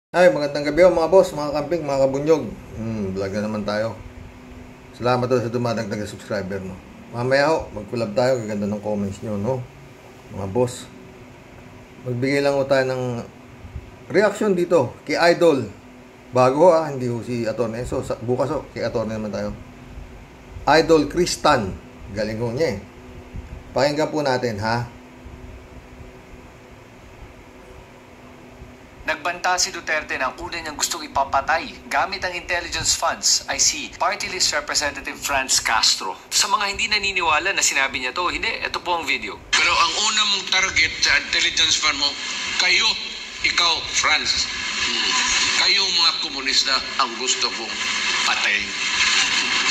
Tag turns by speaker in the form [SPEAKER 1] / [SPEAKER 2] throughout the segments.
[SPEAKER 1] Ay, magandang gabi mga boss, mga camping, mga kabunyog. Vlog na naman tayo. Salamat daw sa dumadagdag na subscriber, no. Mamaya ho, mag-collab tayo, gaganda ng comments nyo, no. Mga boss. Magbigay lang ho tayo ng reaction dito kay Idol. Bago hindi ho si Atty. So, bukas ho, kay Atty. naman tayo. Idol Kristan. Galing ho niya eh. Pakinggan po natin, ha.
[SPEAKER 2] Nagbanta si Duterte na ang una niyang gustong ipapatay gamit ang intelligence funds ay si Party List Representative Franz Castro. Sa mga hindi naniniwala na sinabi niya to, hindi, ito po ang video.
[SPEAKER 3] Pero ang una mong target sa intelligence fund mo, kayo, ikaw, Franz. Kayo mga komunista ang gusto kong patayin.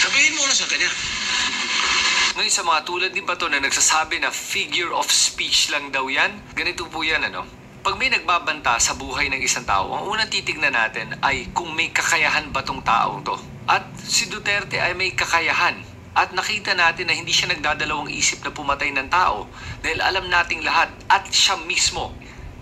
[SPEAKER 3] Sabihin mo na sa kanya.
[SPEAKER 2] Ngayon sa mga tulad ni Bato na nagsasabi na figure of speech lang daw yan, ganito po yan Pag may nagbabanta sa buhay ng isang tao, ang unang titignan natin ay kung may kakayahan ba tong taong to. At si Duterte ay may kakayahan. At nakita natin na hindi siya nagdadalawang isip na pumatay ng tao dahil alam nating lahat at siya mismo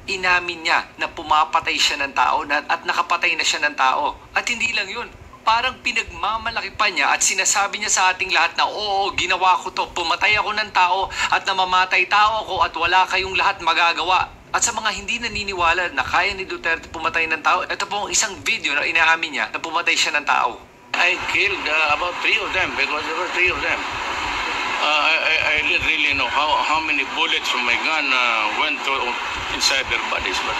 [SPEAKER 2] inamin niya na pumapatay siya ng tao at nakapatay na siya ng tao. At hindi lang yun. Parang pinagmamalaki pa niya at sinasabi niya sa ating lahat na oo, ginawa ko to, pumatay ako ng tao at namamatay tao ako at wala kayong lahat magagawa. At sa mga hindi naniniwala na kaya ni Duterte pumatay ng tao, ito po ang isang video na inaamin niya na pumatay siya ng tao.
[SPEAKER 3] I killed about 3 of them because there were 3 of them. I didn't really know how many bullets from my gun went inside their bodies, but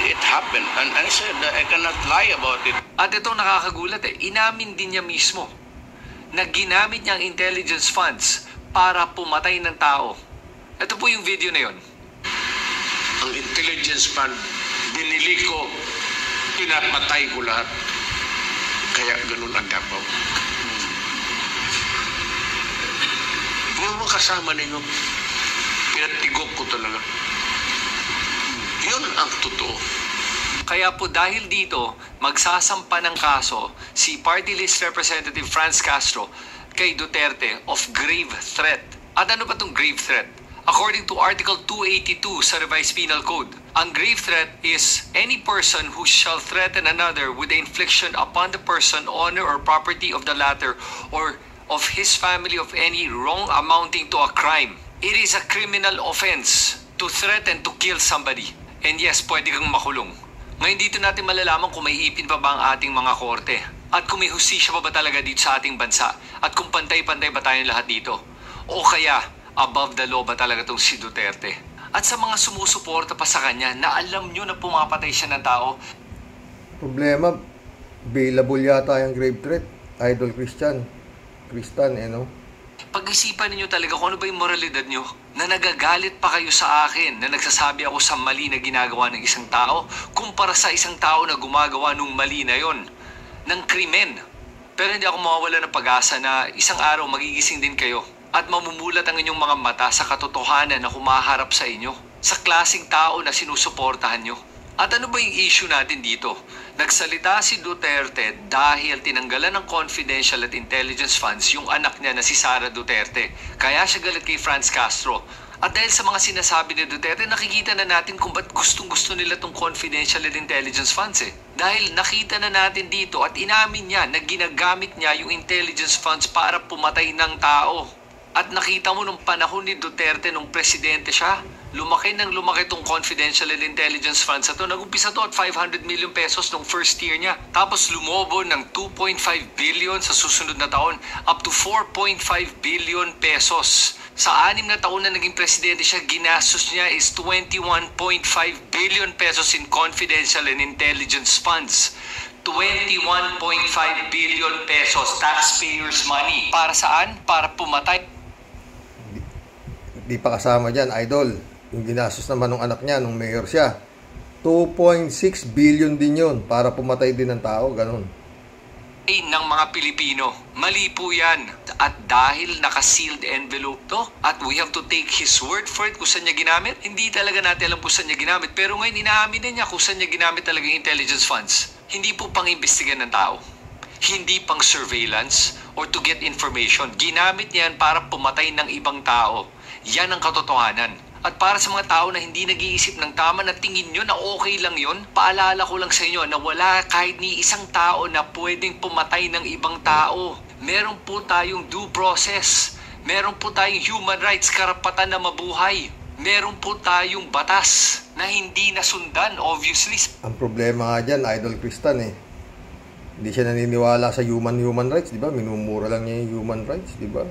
[SPEAKER 3] it happened. And I said I cannot lie about it.
[SPEAKER 2] At itong nakakagulat inamin din niya mismo na ginamit niya ang intelligence funds para pumatay ng tao. Ito po yung video na yon.
[SPEAKER 3] Ang intelligence fund, binili ko, pinapatay ko lahat. Kaya ganun ang gapaw. Yung mga kasama ninyo, pinatigok ko talaga. Yun ang totoo.
[SPEAKER 2] Kaya po dahil dito, magsasampa ng kaso si Party List Representative Franz Castro kay Duterte of grave threat. At ano ba itong grave threat? According to Article 282 sa Revised Penal Code, ang grave threat is any person who shall threaten another with the infliction upon the person, honor, or property of the latter or of his family of any wrong amounting to a crime. It is a criminal offense to threaten to kill somebody. And yes, pwede kang makulong. Ngayon dito natin malalaman kung may ipin pa ba ang ating mga korte at kung may hustisya pa ba talaga dito sa ating bansa at kung pantay-pantay ba tayong lahat dito. O kaya, above the law ba talaga itong si Duterte? At sa mga sumusuporta pa sa kanya na alam nyo na pumapatay siya ng tao.
[SPEAKER 1] Problema, available yata yung grave threat. Idol Kristan,
[SPEAKER 2] Pag-isipan ninyo talaga kung ano ba yung moralidad nyo na nagagalit pa kayo sa akin na nagsasabi ako sa mali na ginagawa ng isang tao kumpara sa isang tao na gumagawa ng mali na yon, ng krimen. Pero hindi ako mawawala ng pag-asa na isang araw magigising din kayo at mamumulat ang inyong mga mata sa katotohanan na humaharap sa inyo, sa klaseng tao na sinusuportahan nyo. At ano ba yung issue natin dito? Nagsalita si Duterte dahil tinanggalan ng confidential at intelligence funds yung anak niya na si Sara Duterte. Kaya siya galit kay Franz Castro. At dahil sa mga sinasabi ni Duterte, nakikita na natin kung ba't gustong-gusto nila tong confidential and intelligence funds Dahil nakita na natin dito at inamin niya na ginagamit niya yung intelligence funds para pumatay ng tao. At nakita mo nung panahon ni Duterte, nung presidente siya, lumaki itong confidential and intelligence funds na to. Nag-umpisa to at 500 million pesos nung first year niya. Tapos lumobo ng 2.5 billion sa susunod na taon, up to 4.5 billion pesos. Sa 6 na taon na naging presidente siya, ginastos niya is 21.5 billion pesos in confidential and intelligence funds. 21.5 billion pesos taxpayers' money. Para saan? Para pumatay.
[SPEAKER 1] Di pa kasama dyan, Idol. Yung ginastos naman ng anak niya, nung mayor siya. 2.6 billion din yun para pumatay din ng tao, ganun.
[SPEAKER 2] Ng mga Pilipino. Mali po yan. At dahil naka-sealed envelope to, at we have to take his word for it kung saan niya ginamit, hindi talaga natin alam kung saan niya ginamit. Pero ngayon, inaamin na niya kung saan niya ginamit talaga yung intelligence funds. Hindi po pang-imbestigan ng tao. Hindi pang surveillance or to get information. Ginamit niyan para pumatay ng ibang tao. Yan ang katotohanan. At para sa mga tao na hindi nag-iisip ng tama na tingin nyo na okay lang yon, paalala ko lang sa inyo na wala kahit ni isang tao na pwedeng pumatay ng ibang tao. Meron po tayong due process. Meron po tayong human rights, karapatan na mabuhay. Meron po tayong batas na hindi nasundan, obviously.
[SPEAKER 1] Ang problema nga dyan, Idol Kristan hindi siya naniniwala sa human rights, di ba? Minumura lang niya yung human rights, di ba?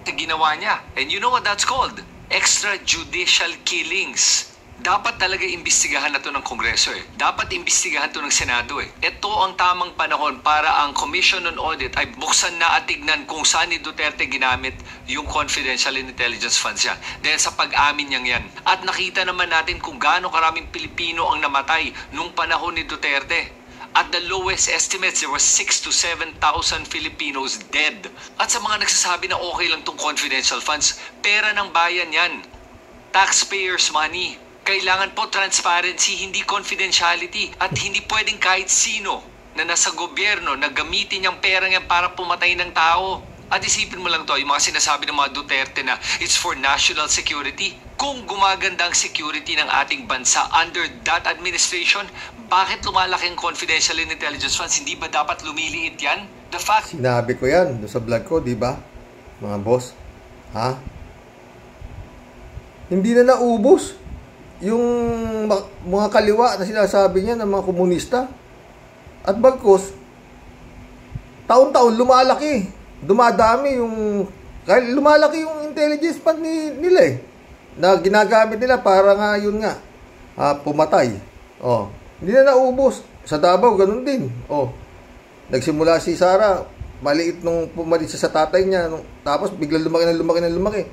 [SPEAKER 2] Ginawa niya. And you know what that's called? Extrajudicial killings. Dapat talaga imbestigahan na to ng Kongreso Dapat imbestigahan to ng Senado Ito ang tamang panahon para ang Commission on Audit ay buksan na at tignan kung saan ni Duterte ginamit yung confidential intelligence funds niya. Dahil sa pag-amin niyang yan. At nakita naman natin kung gaano karaming Pilipino ang namatay nung panahon ni Duterte. At the lowest estimates, there were 6,000 to 7,000 Filipinos dead. At sa mga nagsasabi na okay lang tong confidential funds, pera ng bayan yan. Taxpayers' money. Kailangan po transparency, hindi confidentiality. At hindi pwedeng kahit sino na nasa gobyerno na gamitin yung pera niyan para pumatay ng tao. At isipin mo lang to, yung mga sinasabi ng mga Duterte na it's for national security. Kung gumaganda ang security ng ating bansa under that administration, bakit lumalaki ang confidential intelligence funds? Hindi ba dapat lumiliit yan? The fact...
[SPEAKER 1] Sinabi ko yan doon sa vlog ko, di ba? Mga boss. Ha? Hindi na naubos yung mga kaliwa na sinasabi niya ng mga komunista. At bagkos, taon-taon lumalaki. Dumadami yung... Kahit lumalaki yung intelligence fund nila na ginagamit nila para nga yun nga pumatay. Hindi na naubos. Sa Davao ganun din. Nagsimula si Sara, maliit nung pumalit siya sa tatay niya, tapos biglang lumaki.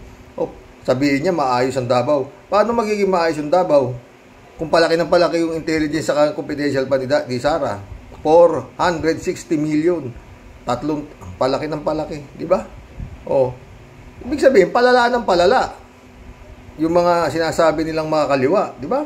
[SPEAKER 1] Sabihin niya maayos ang Davao. Paano magiging maayos yung Davao kung palaki ng palaki yung intelligence sa confidential fund ni Sara? 460 million. Tatlong palaki ng palaki, di ba? Ibig sabihin palala ng palala yung mga sinasabi nilang mga kaliwa, di ba?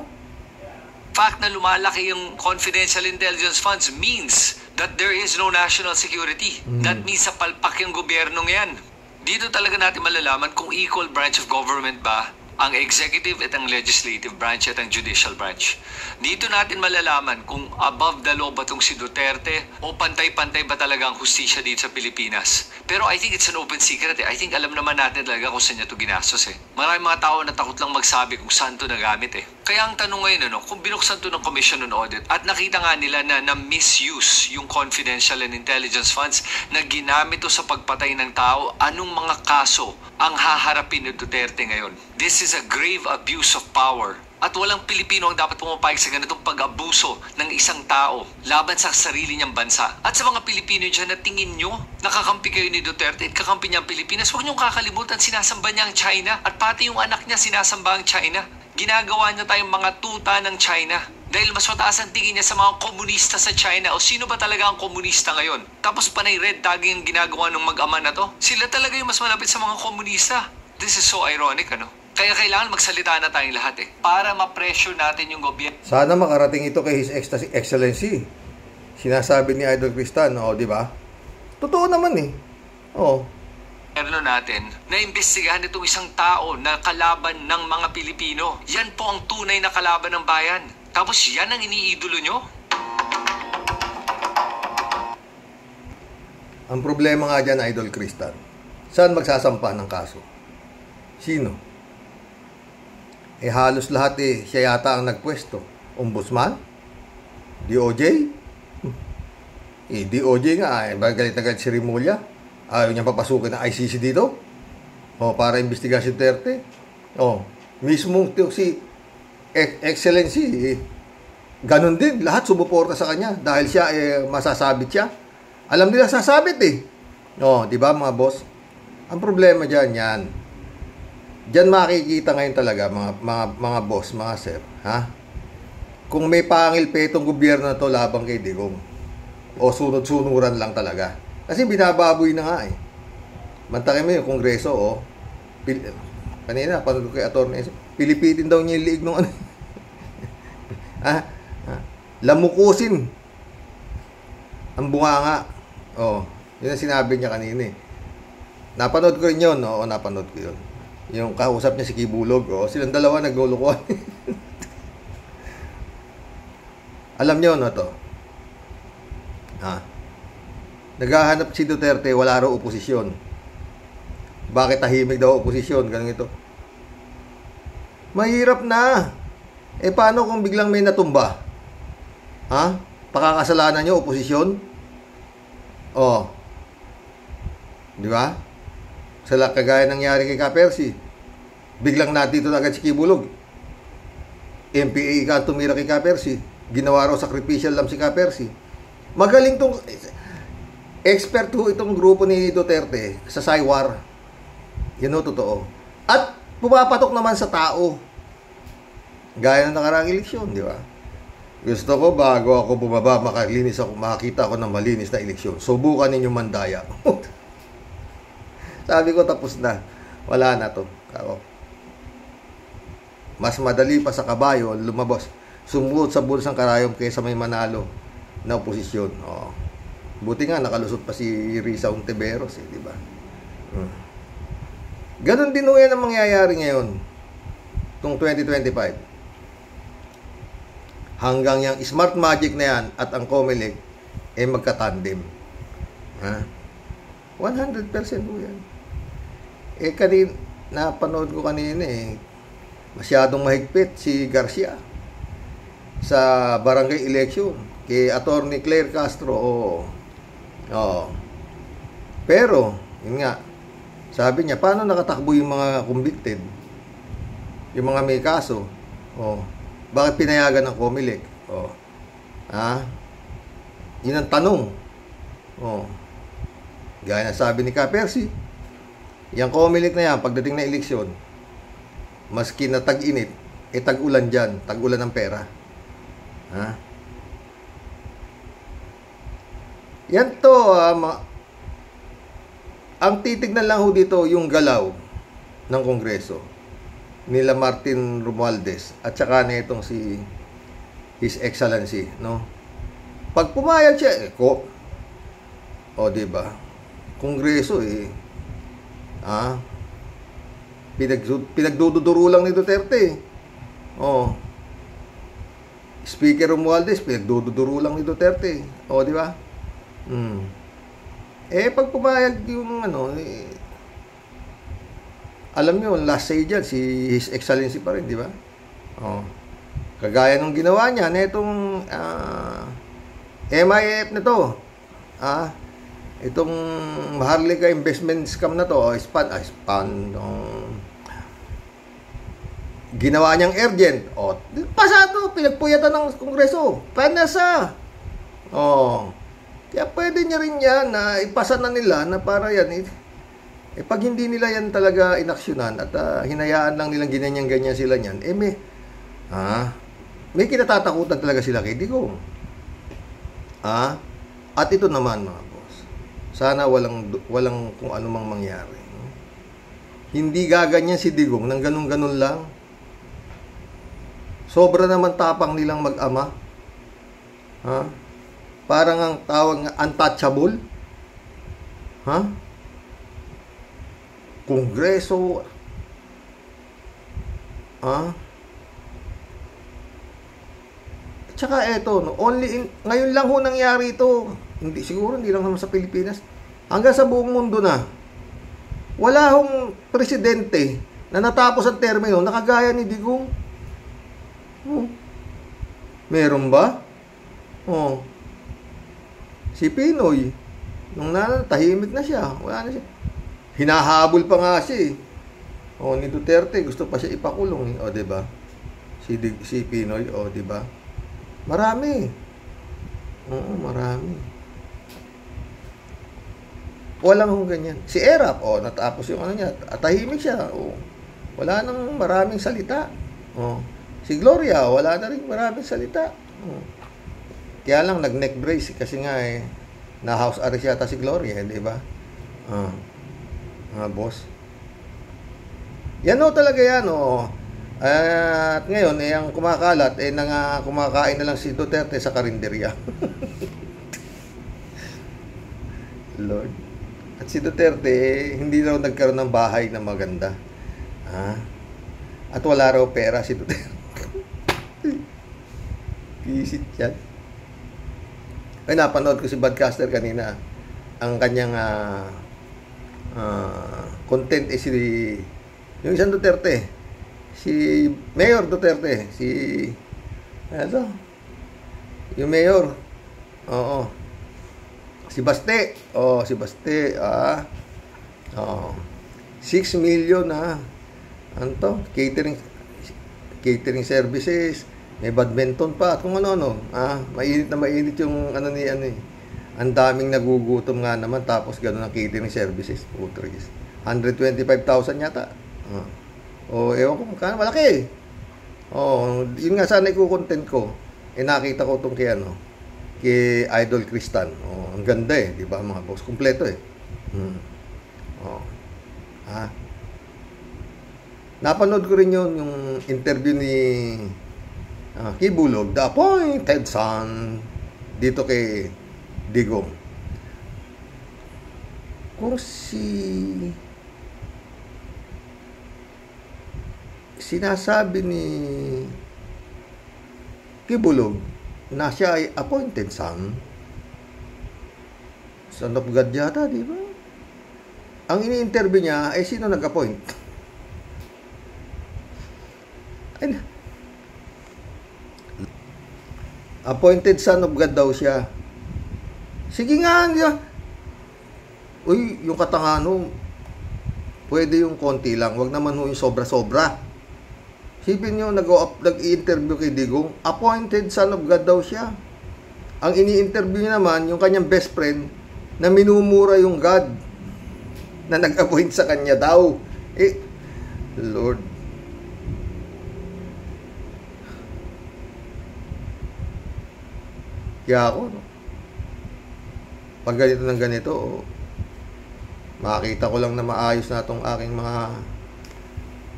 [SPEAKER 2] Fact na lumalaki yung confidential intelligence funds means that there is no national security. That means sa palpak yung gobyernong yan. Dito talaga natin malalaman kung equal branch of government ba ang executive at ang legislative branch at ang judicial branch. Dito natin malalaman kung above the law ba itong si Duterte o pantay-pantay ba talaga ang hustisya dito sa Pilipinas. Pero I think it's an open secret I think alam naman natin talaga kung saan niya ito ginastos Maraming mga tao na takot lang magsabi kung saan ito nagamit Kaya ang tanong ngayon kung binuksan ito ng Commission on Audit at nakita nga nila na misuse yung confidential and intelligence funds na ginamit ito sa pagpatay ng tao, anong mga kaso ang haharapin ni Duterte ngayon? This is a grave abuse of power. At walang Pilipino ang dapat pumapayag sa ganitong pag-abuso ng isang tao laban sa sarili niyang bansa. At sa mga Pilipino dyan na tingin nyo, nakakampi kayo ni Duterte at kakampi niya ang Pilipinas, huwag niyong kakalimutan, sinasamba niya ang China at pati yung anak niya sinasamba ang China. Ginagawa niya tayong mga tuta ng China dahil mas mataas ang tingin niya sa mga komunista sa China. O sino ba talaga ang komunista ngayon? Tapos panay red tagging ang ginagawa ng mag-ama na to? Sila talaga yung mas malapit sa mga komunista. This is so ironic, Kaya kailangan magsalita na tayong lahat para ma-pressure natin yung gobyerno.
[SPEAKER 1] Sana makarating ito kay His Excellency. Sinasabi ni Idol Kristan, di ba? Totoo naman
[SPEAKER 2] natin na imbestigahan itong isang tao na kalaban ng mga Pilipino. Yan po ang tunay na kalaban ng bayan. Tapos yan ang iniidolo nyo?
[SPEAKER 1] Ang problema nga dyan, Idol Kristan, saan magsasampa ng kaso? Sino? Halos lahat siya yata ang nagpwesto. Ombudsman? DOJ? DOJ nga, galit na galit si Rimulya. Ayaw niya papasukin ng ICC dito. Para imbestigahan si Duterte. Mismo si Excellency, ganun din. Lahat sumuporta sa kanya dahil siya masasabit siya. Alam nila sasabit di ba mga boss? Ang problema dyan, yan. Diyan makikita ngayon talaga mga boss, mga sir, kung may pangil pa itong gobyerno na to labang kay Digong o sunod-sunuran lang talaga. Kasi binababoy na nga Mantakin mo yung Kongreso kanina panood ko kay Atty. Pilipitin daw niya yung liig nung lamukusin ang bunganga. Yun ang sinabi niya kanina Napanood ko rin yun. Napanood ko yun. Yung kausap niya si Kibulog, silang dalawa naglulukuhan. Alam niyo no to? Naghahanap si Duterte, wala raw oposisyon. Bakit tahimik daw oposisyon? Ganun ito. Mahirap na. Paano kung biglang may natumba? Pakakasalanan niyo oposisyon? Di ba? Kagaya nangyari kay Kapersi. Biglang natito na agad si Kibulog. MPA ka tumira kay Kapersi. Ginawa raw sacrificial lamb si Kapersi. Magaling tong expert ho itong grupo ni Duterte sa Saywar. Yan o, totoo. At pumapatok naman sa tao. Gaya ng nakaraang eleksyon, di ba? Gusto ko bago ako bumaba, makakita ako ng malinis na eleksyon. Subukan ninyo mandaya. Sabi ko tapos na. Wala na to. Mas madali pa sa kabayo lumabas. Sumuot sa bursang karayom kaysa may manalo na oposisyon. Buti nga nakalusot pa si Risa Ontiveros, di ba? Ganon din yan ang mangyayari ngayon itong 2025. Hanggang yung smart magic na yan at ang Comelec magka-tandem. 100% po yan. Napanood ko kanina masyadong mahigpit si Garcia sa barangay election kay Attorney Claire Castro. Pero yun nga, sabi niya, paano nakatakbo yung mga convicted, yung mga may kaso? Bakit pinayagan ng Comelec? Yun ang tanong. Gaya na sabi ni Kapersi, yung Comelec na yan, pagdating na eleksyon, maski na tag-init, tag-ulan dyan, tag-ulan ng pera. Yan to, ang titignan lang ho dito yung galaw ng Kongreso nila Martin Romualdez at saka na itong si His Excellency, no? Pag pumayag siya, diba? Kongreso pinagdududuro lang ni Duterte. Speaker Romualdez, pinagdududuro lang ni Duterte. Di ba? Pag pumayag yung alam nyo, last say dyan, si His Excellency pa rin, di ba? Kagaya nung ginawa niya na itong MIF na to. Itong Maharlika investment scam na to, ginawa niyang urgent. Pasado, pinagpuyatan ng Kongreso. Panasa. Kaya pwede niya rin yan na ipasa na nila na para yan. Pag hindi nila yan talaga inaksyonan at hinayaan lang nilang ganyan sila niyan, may kinatatakutan talaga sila kay Digong. At ito naman mga boss, sana walang kung anumang mangyari. Hindi gaganyan si Digong ng ganun-ganun lang. Sobra naman tapang nilang mag-ama. Parang ang tawag nga untouchable. Kongreso. Tsaka eto, ngayon lang ho nangyari ito. Hindi lang naman sa Pilipinas. Hanggang sa buong mundo na. Wala hong presidente na natapos ang termino nakagaya ni Digong. Meron ba? Si Pinoy, nung tahimik na siya, wala na siya. Hinahabol pa nga siya ni Duterte, gusto pa siya ipakulong. Diba? Si Pinoy, diba? Marami. Marami. Walang hong ganyan. Si Erap, natapos yung niya, tahimik siya. Wala nang maraming salita. Si Gloria, wala na rin maraming salita. Kaya lang nag-neck brace kasi nga na house arrest yata si Gloria, di ba? Boss. Yan talaga yan At ngayon ang kumakalat kumakain na lang si Duterte sa karinderya. Lord. At si Duterte hindi raw nagkaroon ng bahay na maganda. Ha? At wala raw pera si Duterte. Visit yan. Ay, napanood ko si Badcaster kanina. Ang kanyang content si yung isang Duterte. Si Mayor Duterte. Ano? Yung Mayor. Oo. Si Baste. Si Baste. 6 million ano to? Catering services. May badminton pa. At kung ano. Mainit na mainit yung ang daming nagugutom nga naman. Tapos gano'n ang catering services. 125,000 yata. Ewan ko magkano. Malaki. Yun nga sana ikukontent ko. Nakita ko itong kay Idol Kristan. Ang ganda di ba mga boss? Kompleto Napanood ko rin yun, yung interview ni Kibulog, the appointed son, dito kay Digong. Kung sinasabi ni Kibulog na siya ay appointed son of God yata, di ba? Ang ini-interview niya ay sino nag-appoint? Appointed son of God daw siya. Sige nga, yung katangano, pwede yung konti lang. Wag naman yung sobra-sobra. Sipin nyo, nag-i-interview kay Digong, appointed son of God daw siya. Ang ini-interview niya naman, yung kanyang best friend, na minumura yung God, na nag-appoint sa kanya daw. Lord. Kaya ako, pag ganito ng ganito, makakita ko lang na maayos na itong aking mga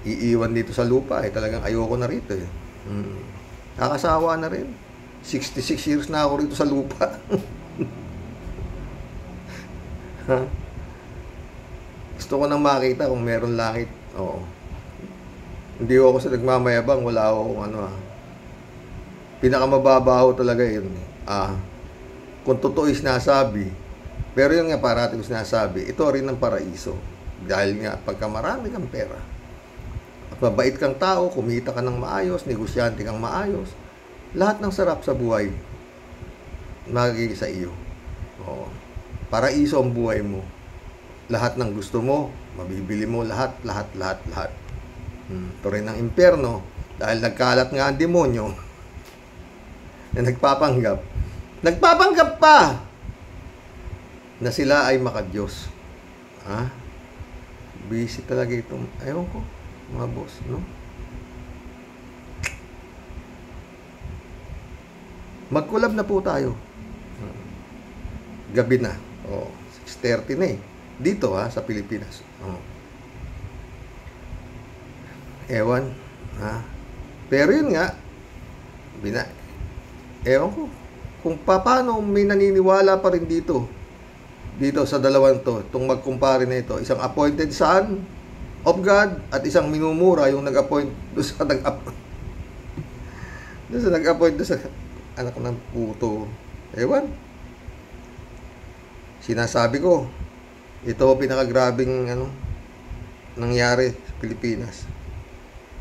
[SPEAKER 1] iiwan dito sa lupa. Talagang ayoko na rito. Kakasawa na rin. 66 years na ako rito sa lupa. Gusto ko nang makita kung meron langit. Hindi ako sa nagmamayabang. Wala akong pinakamababaho talaga yun. Kung totoo is nasabi, pero yun nga parati ko sinasabi, ito rin ang paraiso. Dahil nga, pagka marami kang pera, at mabait kang tao, kumita ka ng maayos, negosyante kang maayos, lahat ng sarap sa buhay, magiging sa iyo. Paraiso ang buhay mo. Lahat ng gusto mo, mabibili mo lahat. Ito rin ang impyerno, dahil nagkalat nga ang demonyo, na nagpapanggap pa na sila ay makadiyos. Busy talaga itong, ayaw ko, mga boss, no? Mag-collab na po tayo. Gabi na. 6:30 na dito sa Pilipinas. Ewan. Pero yun nga, ewan ko kung paano may naniniwala pa rin dito sa dalawang itong magkumpare na ito, isang appointed son of God at isang minumura yung nag-appoint doon sa nag-appoint doon sa anak ng puto. Ewan, sinasabi ko, ito pinakagrabing nangyari sa Pilipinas.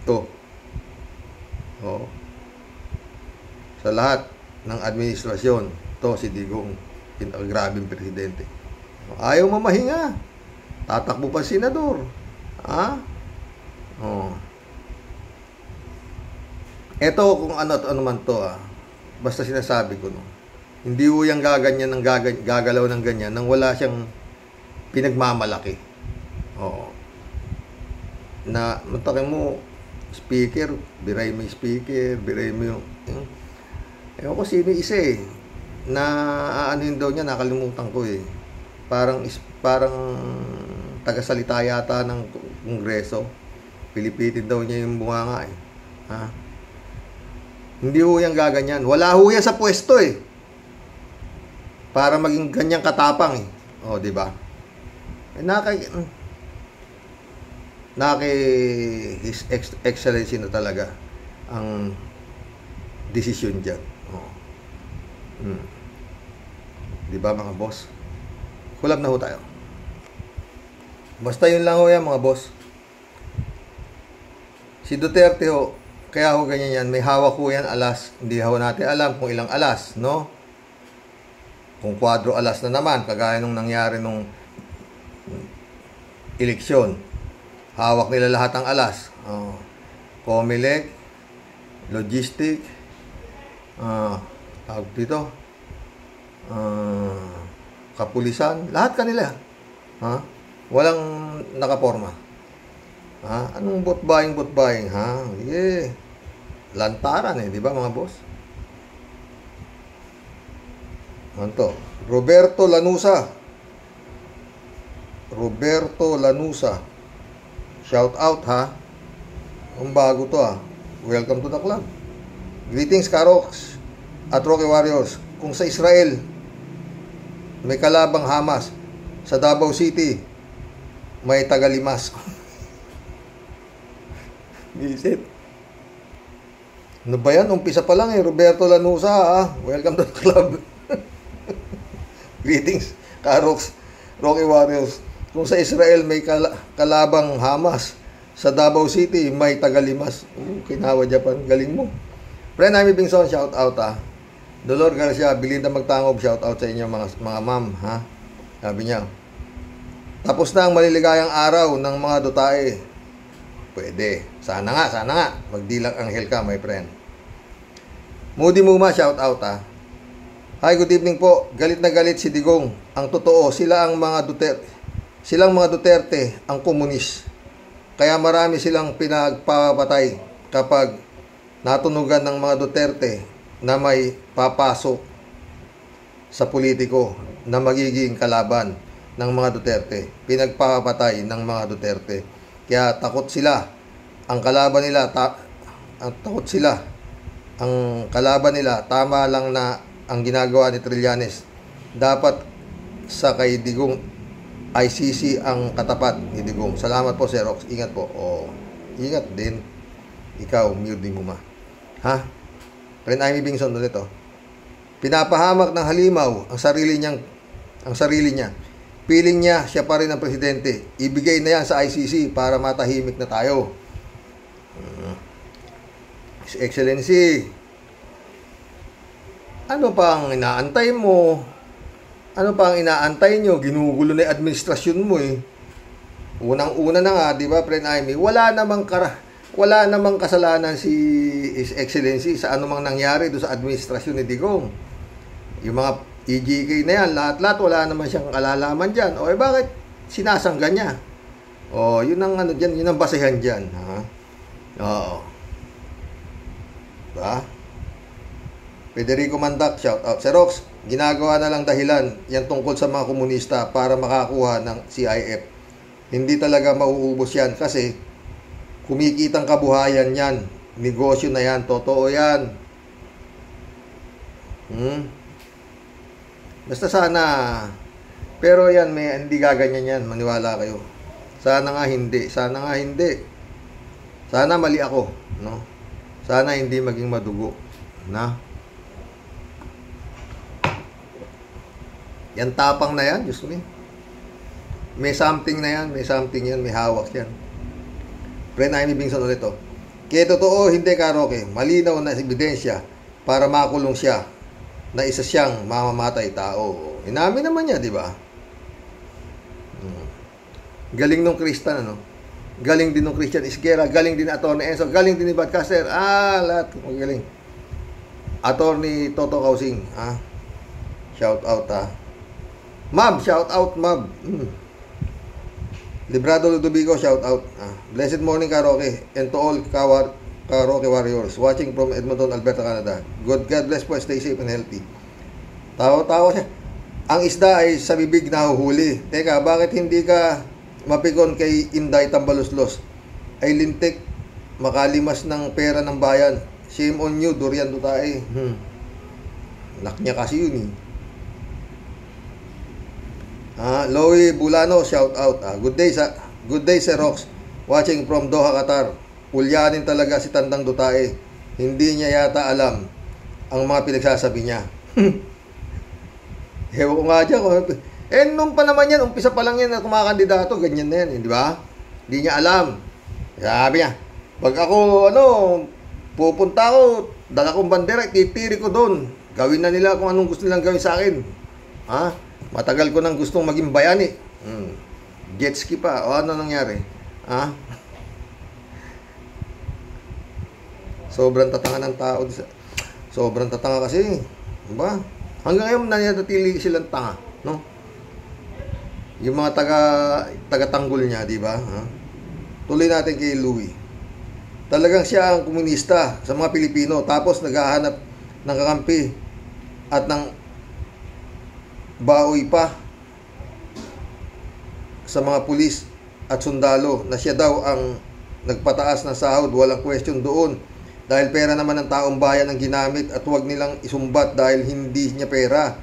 [SPEAKER 1] Ito sa lahat ng administrasyon, si Digong, pinakagrabing presidente. Ayaw mamahinga. Tatakbo pa senador. Ito kung ano man to. Basta sinasabi ko, hindi ho yung gagalaw ng ganyan nang wala siyang pinagmamalaki. Na matakin mo, speaker, biray mo yung speaker, biray mo yung ewan ko sino isa na anuhin daw niya, nakalimutan ko parang tagasalita yata ng kongreso. Pilipitin daw niya yung bunganga Hindi ho yan gaganyan. Wala ho yan sa pwesto para maging ganyang katapang di ba? na kay His Excellency na talaga ang desisyon dyan. Oh. Di ba mga boss? Kulab na ho tayo. Basta yun lang ho yan mga boss. Si Duterte ho, kaya ho ganyan yan, may hawak ho yan alas. Hindi ho natin alam kung ilang alas, no? Kung kwadro alas na naman, kagaya nung nangyari nung eleksyon. Hawak nila lahat ng alas. Comelec, logistic, tawag dito, kapulisan, lahat kanila. Walang nakaporma. Anong bot-buying, ha? Yeah. Lantaran di ba mga boss? Anto, Roberto Lanusa. Shout out ha. Ang bago to Welcome to the club. Greetings Karoks at Rocky Warriors. Kung sa Israel may kalabang Hamas, sa Davao City may tagalimas. Visit. Ano ba yan? Umpisa pa lang Roberto Lanusa Welcome to the club. Greetings Karoks, Rocky Warriors. Kung sa Israel may kalabang Hamas, sa Davao City may tagalimas. Kinawa Japan, galing mo. Friend Amy Bingson, shout out Dolor Garcia, Belinda Magtangob, shout out sa inyo mga ma'am Sabi niya, tapos na ang maliligayang araw ng mga dutae. Pwede. Sana nga. Magdilang anghel ka, my friend. Moody Muma, shout out Hi, good evening po. Galit na galit si Digong. Ang totoo, silang mga Duterte ang komunis. Kaya marami silang pinagpapatay kapag natunugan ng mga Duterte na may papasok sa politiko na magiging kalaban ng mga Duterte. Pinagpapatay ng mga Duterte. Kaya takot sila. Ang kalaban nila tama lang na ang ginagawa ni Trillanes. Dapat sa kay Digong ICC ang katapat ni Digong. Salamat po, Sir Rox. Ingat po. Ingat din. Ikaw, Moody Muma. Friend Amy Bingson ulit Pinapahamak ng halimaw ang sarili niya. Piling niya siya pa rin ang presidente. Ibigay na yan sa ICC para matahimik na tayo. His Excellency, ano pa ang inaantay mo? Ano pa ang inaantay nyo? Ginugulo na yung administrasyon mo Unang-una na nga, di ba, Friend Amy? Wala namang kasalanan si His Excellency sa anumang nangyari doon sa administrasyon ni Digong. Yung mga EJK na yan, lahat-lahat, wala naman siyang kalalaman dyan. Bakit sinasangga niya? Yun ang dyan, yun ang basehan dyan. Oo. Diba? Federico Mandak, shout out. Sir Rox, ginagawa na lang dahilan yan tungkol sa mga komunista para makakuha ng CIF. Hindi talaga mauubos yan kasi kumikitang kabuhayan yan. Negosyo na yan. Totoo yan. Basta sana. Pero yan, hindi gaganyan yan. Maniwala kayo. Sana nga hindi. Sana mali ako. No? Sana hindi maging madugo. Yan tapang na yan, Diyos me. May something na yan, may hawak yan. Friend Amy Bingson ulit Kaya totoo, hindi Roque. Malinaw na ebidensya para makulong siya na isa siyang mamamatay tao. Inamin naman niya, di ba? Galing nung Kristan, Galing din nung Christian Isguera, galing din Atty. Enzo, galing din ni Badcaster. Lahat magaling. Atty. Toto Kausing, shout out, Mab, shout out, Mab. Librado Ludovico, shout out. Blessed morning, Roque, and to all Roque Warriors watching from Edmonton, Alberta, Canada. God bless po, stay safe and healthy. Tawa siya. Ang isda ay sa bibig nahuhuli. Teka, bakit hindi ka mapikon kay Inday Tambaluslos? Ay lintik, makalimas ng pera ng bayan. Shame on you, Durian Dutae. Anak niya kasi yun Loie Bulano, shout out. Good day Sir Rox. Watching from Doha, Qatar. Ulyanin talaga si Tandang Dutae. Hindi niya yata alam ang mga pinagsasabi niya. Ewan ko nga dyan. Nung pa naman yan, umpisa pa lang yan na kumakandidato, ganyan na yan, di ba? Hindi niya alam. Sabi niya, pag ako, pupunta ako, dala kong bandera, titiri ko doon. Gawin na nila kung anong gusto nilang gawin sa akin. Ha? Matagal ko nang gustong maging bayani. Jet ski pa. O ano nangyari? Ha? Sobrang tatanga ng tao. Sobrang tatanga kasi. Diba? Hanggang ngayon nanatili silang tanga. No? Yung mga taga-tanggol niya, diba? Ha? Tuloy natin kay Louie. Talagang siya ang komunista sa mga Pilipino. Tapos naghahanap ng kakampi at ng baoy pa sa mga pulis at sundalo na siya daw ang nagpataas ng sahod, walang question doon dahil pera naman ng taong bayan ang ginamit at huwag nilang isumbat dahil hindi niya pera.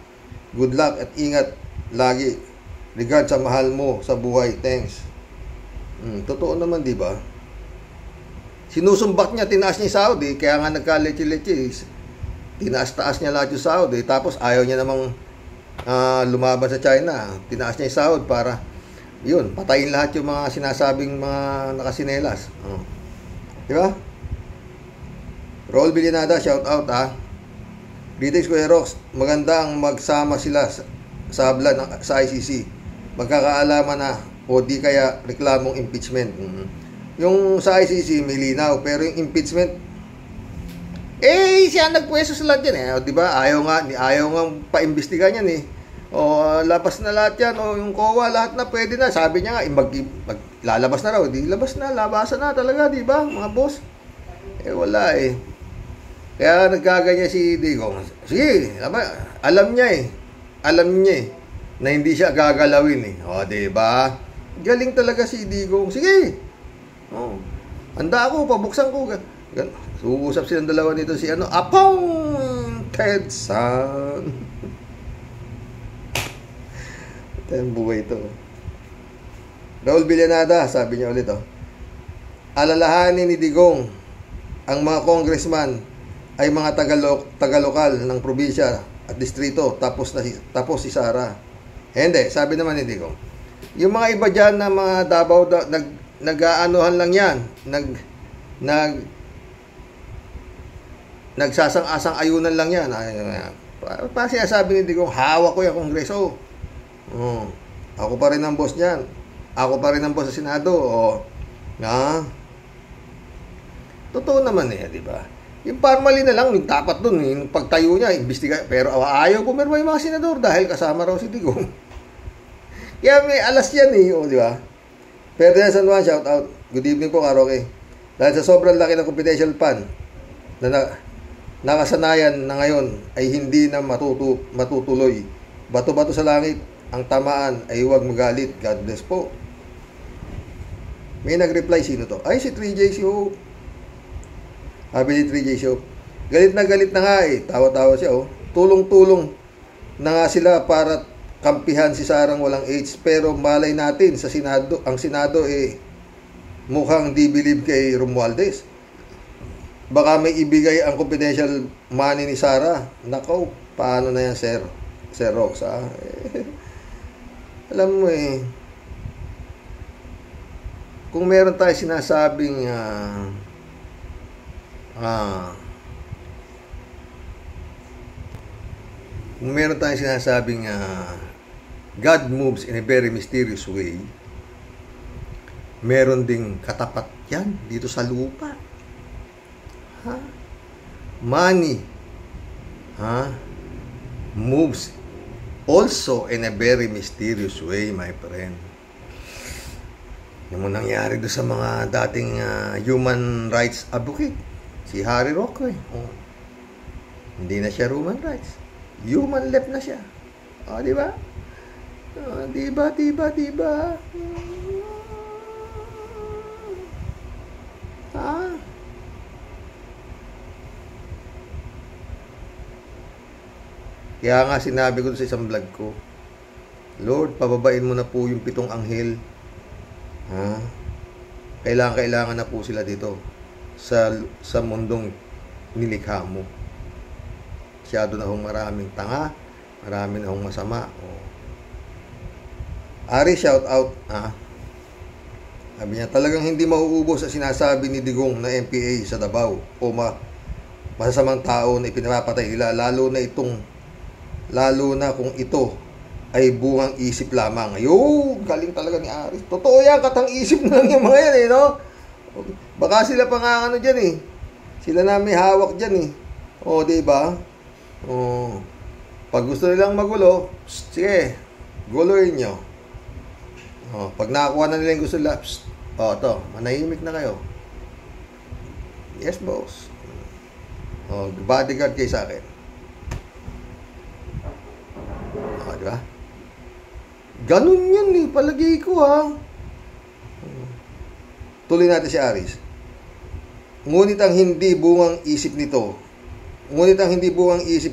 [SPEAKER 1] Good luck at ingat lagi. Regard sa mahal mo sa buhay. Thanks. Totoo naman, di ba? Sinusumbat niya, tinaas niya yung sahod kaya nga nagka-leche-leche. Tinaas-taas niya lahat yung sahod tapos ayaw niya namang lumaban sa China. Tinaas niya yung sahod para yun, patayin lahat yung mga sinasabing mga nakasinelas. Di ba? Roll Villanada, shout out Greetings Kuya Rox. Maganda ang magsama sila sa habla sa ICC. Magkakaalaman na o di kaya reklamong impeachment. Yung sa ICC may linaw, pero yung impeachment siya nagpwesto sa lahat yan di ba? Ayaw nga paimbestigahan yan O labas na lahat yan, o yung COA lahat na pwede na. Sabi niya nga, lalabas na raw. Di labas na, labasan na talaga, di ba mga boss? Wala Kaya nagkaganyan si Digong. Sige, alam niya na hindi siya gagalawin O di ba? Galing talaga si Digong. Sige. Handa ako, pabuksan ko. Suusap silang dalawa nito si Apong Ted San. Ito yung buhay ito. Raul Villanada, sabi niya ulit alalahanin ni Digong ang mga congressman ay mga taga-lokal ng probinsya at distrito tapos si Sara. Hindi, sabi naman ni Digong. Yung mga iba dyan na mga Davao nag-aanuhan lang yan. Nagsasang-asang ayunan lang yan. Pa sinasabi ni Digong, hawak ko yung kongreso. Ako pa rin ang boss niyan. Ako pa rin ang boss sa Senado. Totoo naman di ba? Yung formally na lang, yung tapat dun, yung pagtayo niya, imbestiga. Pero ayaw pumirma yung mga senador dahil kasama raw si Digong. Kaya may alas yan di ba? Ferdinand San Juan, shout out. Good evening po, Karoke. Dahil sa sobrang laki ng confidential fund na nakasanayan na ngayon ay hindi na matutuloy. Bato-bato sa langit, ang tamaan ay huwag magalit. God bless po. May nag-reply, sino to? Ay, si 3J Show. Sabi ni 3J Show, galit na nga tawa-tawa siya tulong-tulong na nga sila para kampihan si Sarang walang AIDS, pero malay natin sa Senado, ang Senado mukhang di believe kay Romualdez. Baka may ibigay ang confidential money ni Sara. Nako, paano na yan, Sir Rox, alam mo kung meron tayo sinasabing kung meron tayong sinasabing God moves in a very mysterious way, meron ding katapat yan dito sa lupa. Money moves also in a very mysterious way, my friend. Yung nangyari doon sa mga dating human rights advocate, si Harry Roque. Hindi na siya human rights, human left na siya. Di ba? Diba? Kaya nga sinabi ko sa isang vlog ko, Lord, pababain mo na po yung 7 anghel. kailangan na po sila dito sa mundong nilikha mo. Masyado na hong maraming tanga, marami na hong masama. Ari, shout out. Sabi niya, talagang hindi mauubos ang sinasabi ni Digong na MPA sa Davao o masasamang tao na ipinapatay nila, lalo na kung ito ay bungang isip lamang. Ayun, galing talaga ni Aris. Totoo yan, katang isip na lang yung mga yan no? Baka sila pa nga dyan Sila na may hawak dyan diba? Pag gusto nilang magulo, sige, guloyin nyo. Pag nakakuha na nila yung gusto nila, manahimik na kayo. Yes, boss. Bodyguard kayo sa akin. Diba? Ganun yan palagi ko Tuloy natin si Aris. Ngunit ang hindi bungang isip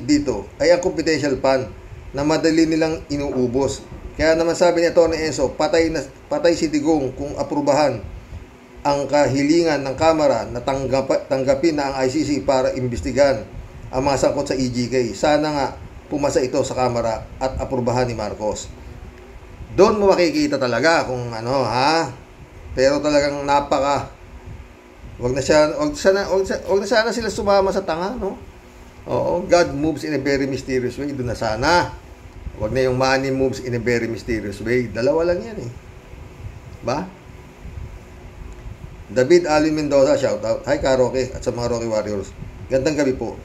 [SPEAKER 1] dito ay ang confidential fund na madali nilang inuubos. Kaya naman sabi ni Tony Enzo, patay si Digong kung aprubahan ang kahilingan ng Kamara na tanggapin na ang ICC para imbestigahan ang mga sangkot sa EJK. Sana nga pumasa ito sa Kamara at aprubahan ni Marcos. Doon mo makikita talaga kung pero talagang wag na sana sila sumama sa tanga, no? God moves in a very mysterious way. Doon na sana. Wag na yung money moves in a very mysterious way. Dalawa lang yan ba? David Alvin Mendoza, shout out. Hi Karoke at sa mga Rocky Warriors. Gandang gabi po.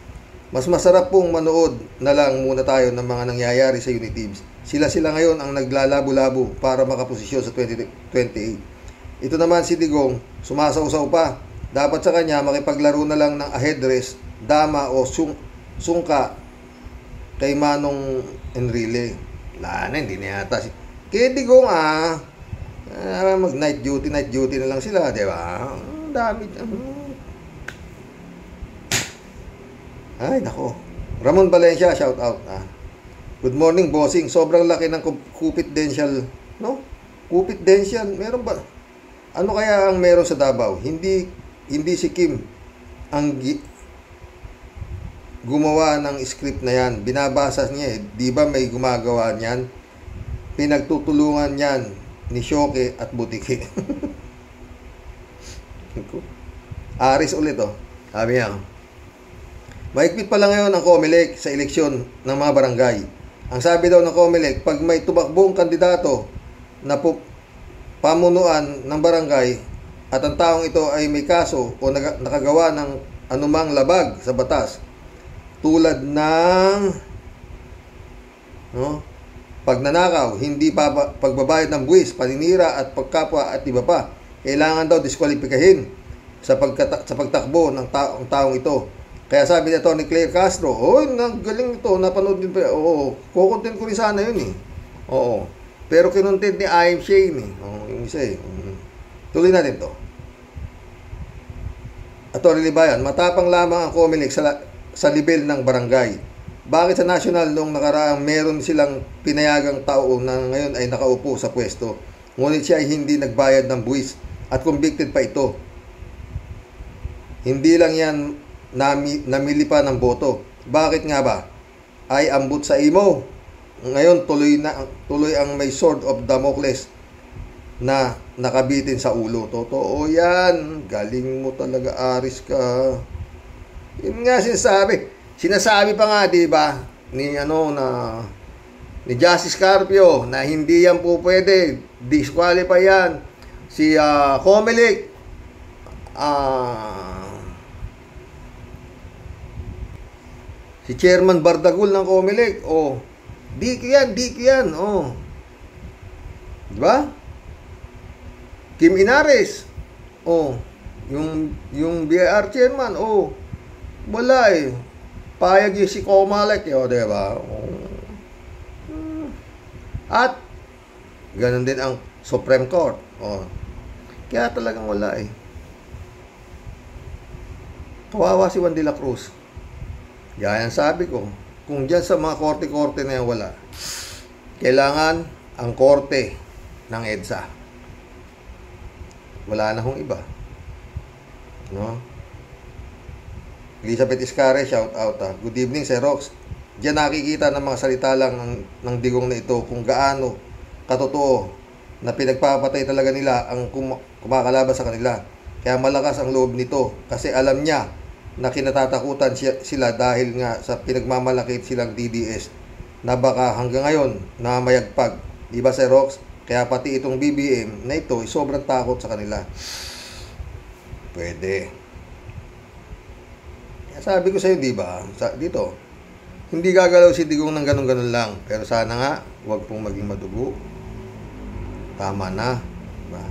[SPEAKER 1] Mas masarap pong manood na lang muna tayo ng mga nangyayari sa unit teams. Sila ngayon ang naglalabo-labo para makaposisyon sa 2028. Ito naman si Digong, sumasausaw pa. Dapat sa kanya makipaglaro na lang ng aheadress, dama o sungka kay Manong Enrile. Hindi na yata kay Digong mag night duty na lang sila, di ba? Dami. Ay, nako. Ramon Valencia, shout out. Good morning, bossing. Sobrang laki ng kupit densyal, no? Kupit densyal, meron ba? Ano kaya ang meron sa Davao? Hindi si Kim ang gumawa ng script na yan. Binabasa niya Di ba may gumagawa niyan? Pinagtutulungan niyan ni Shoke at Butiki. Aris ulit Sabi niya, mahigpit pa lang ngayon ang COMELEC sa eleksyon ng mga barangay. Ang sabi daw ng COMELEC, pag may tumakbong kandidato na pamunuan ng barangay at ang taong ito ay may kaso o nakagawa ng anumang labag sa batas, tulad ng pagnanakaw, hindi pagbabayad ng buwis, paninira at pagkapwa at iba pa, kailangan daw diskwalipikahin sa pagtakbo ng taong ito. Kaya sabi ni Tony Claire Castro, galing ito, napanood din pa. Kukontent ko rin sana yun pero kinontent ni I.M. Shane yung isa Tuloy natin to. Atty. Libayan, matapang lamang ang COMELEC sa level ng barangay. Bakit sa national noong nakaraang meron silang pinayagang tao na ngayon ay nakaupo sa pwesto, ngunit siya ay hindi nagbayad ng buwis at convicted pa ito? Hindi lang yan namili pa ng boto. Bakit nga ba? Ay ambot sa imo. Ngayon tuloy ang may sword of Damocles na nakabitin sa ulo. Totoo yan. Galing mo talaga, Aris ka. Yun nga sinasabi pa nga, di ba, ni Justice Carpio na hindi yan po pwede, disqualify yan. Si COMELEC, si Chairman Bardagul ng COMELEC, di ko yan, di ba? Kim Inares, yung BIR chairman, wala payag yung si COMELEC, di ba? At ganun din ang Supreme Court. Kaya talagang wala Kawawa si Juan de la Cruz. Gaya ang sabi ko, kung dyan sa mga korte-korte na yan wala, kailangan ang korte ng EDSA. wala na hong iba. No? Elizabeth Iscare, shout out ha. Good evening, Sir Rox. Diyan nakikita ng mga salita lang ng digong na ito kung gaano katotoo na pinagpapatay talaga nila ang kumakalaban sa kanila. Kaya malakas ang loob nito kasi alam niya na kinatatakutan sila dahil nga sa pinagmamalakit silang DDS na baka hanggang ngayon na mayagpag. Diba, Sir Rox? Kaya pati itong BBM na ito ay sobrang takot sa kanila. Pwede. Kaya sabi ko sa'yo, diba? Dito, hindi gagalaw si Digong ng ganun-ganun lang. Pero sana nga, huwag pong maging madugo. Tama na. Diba?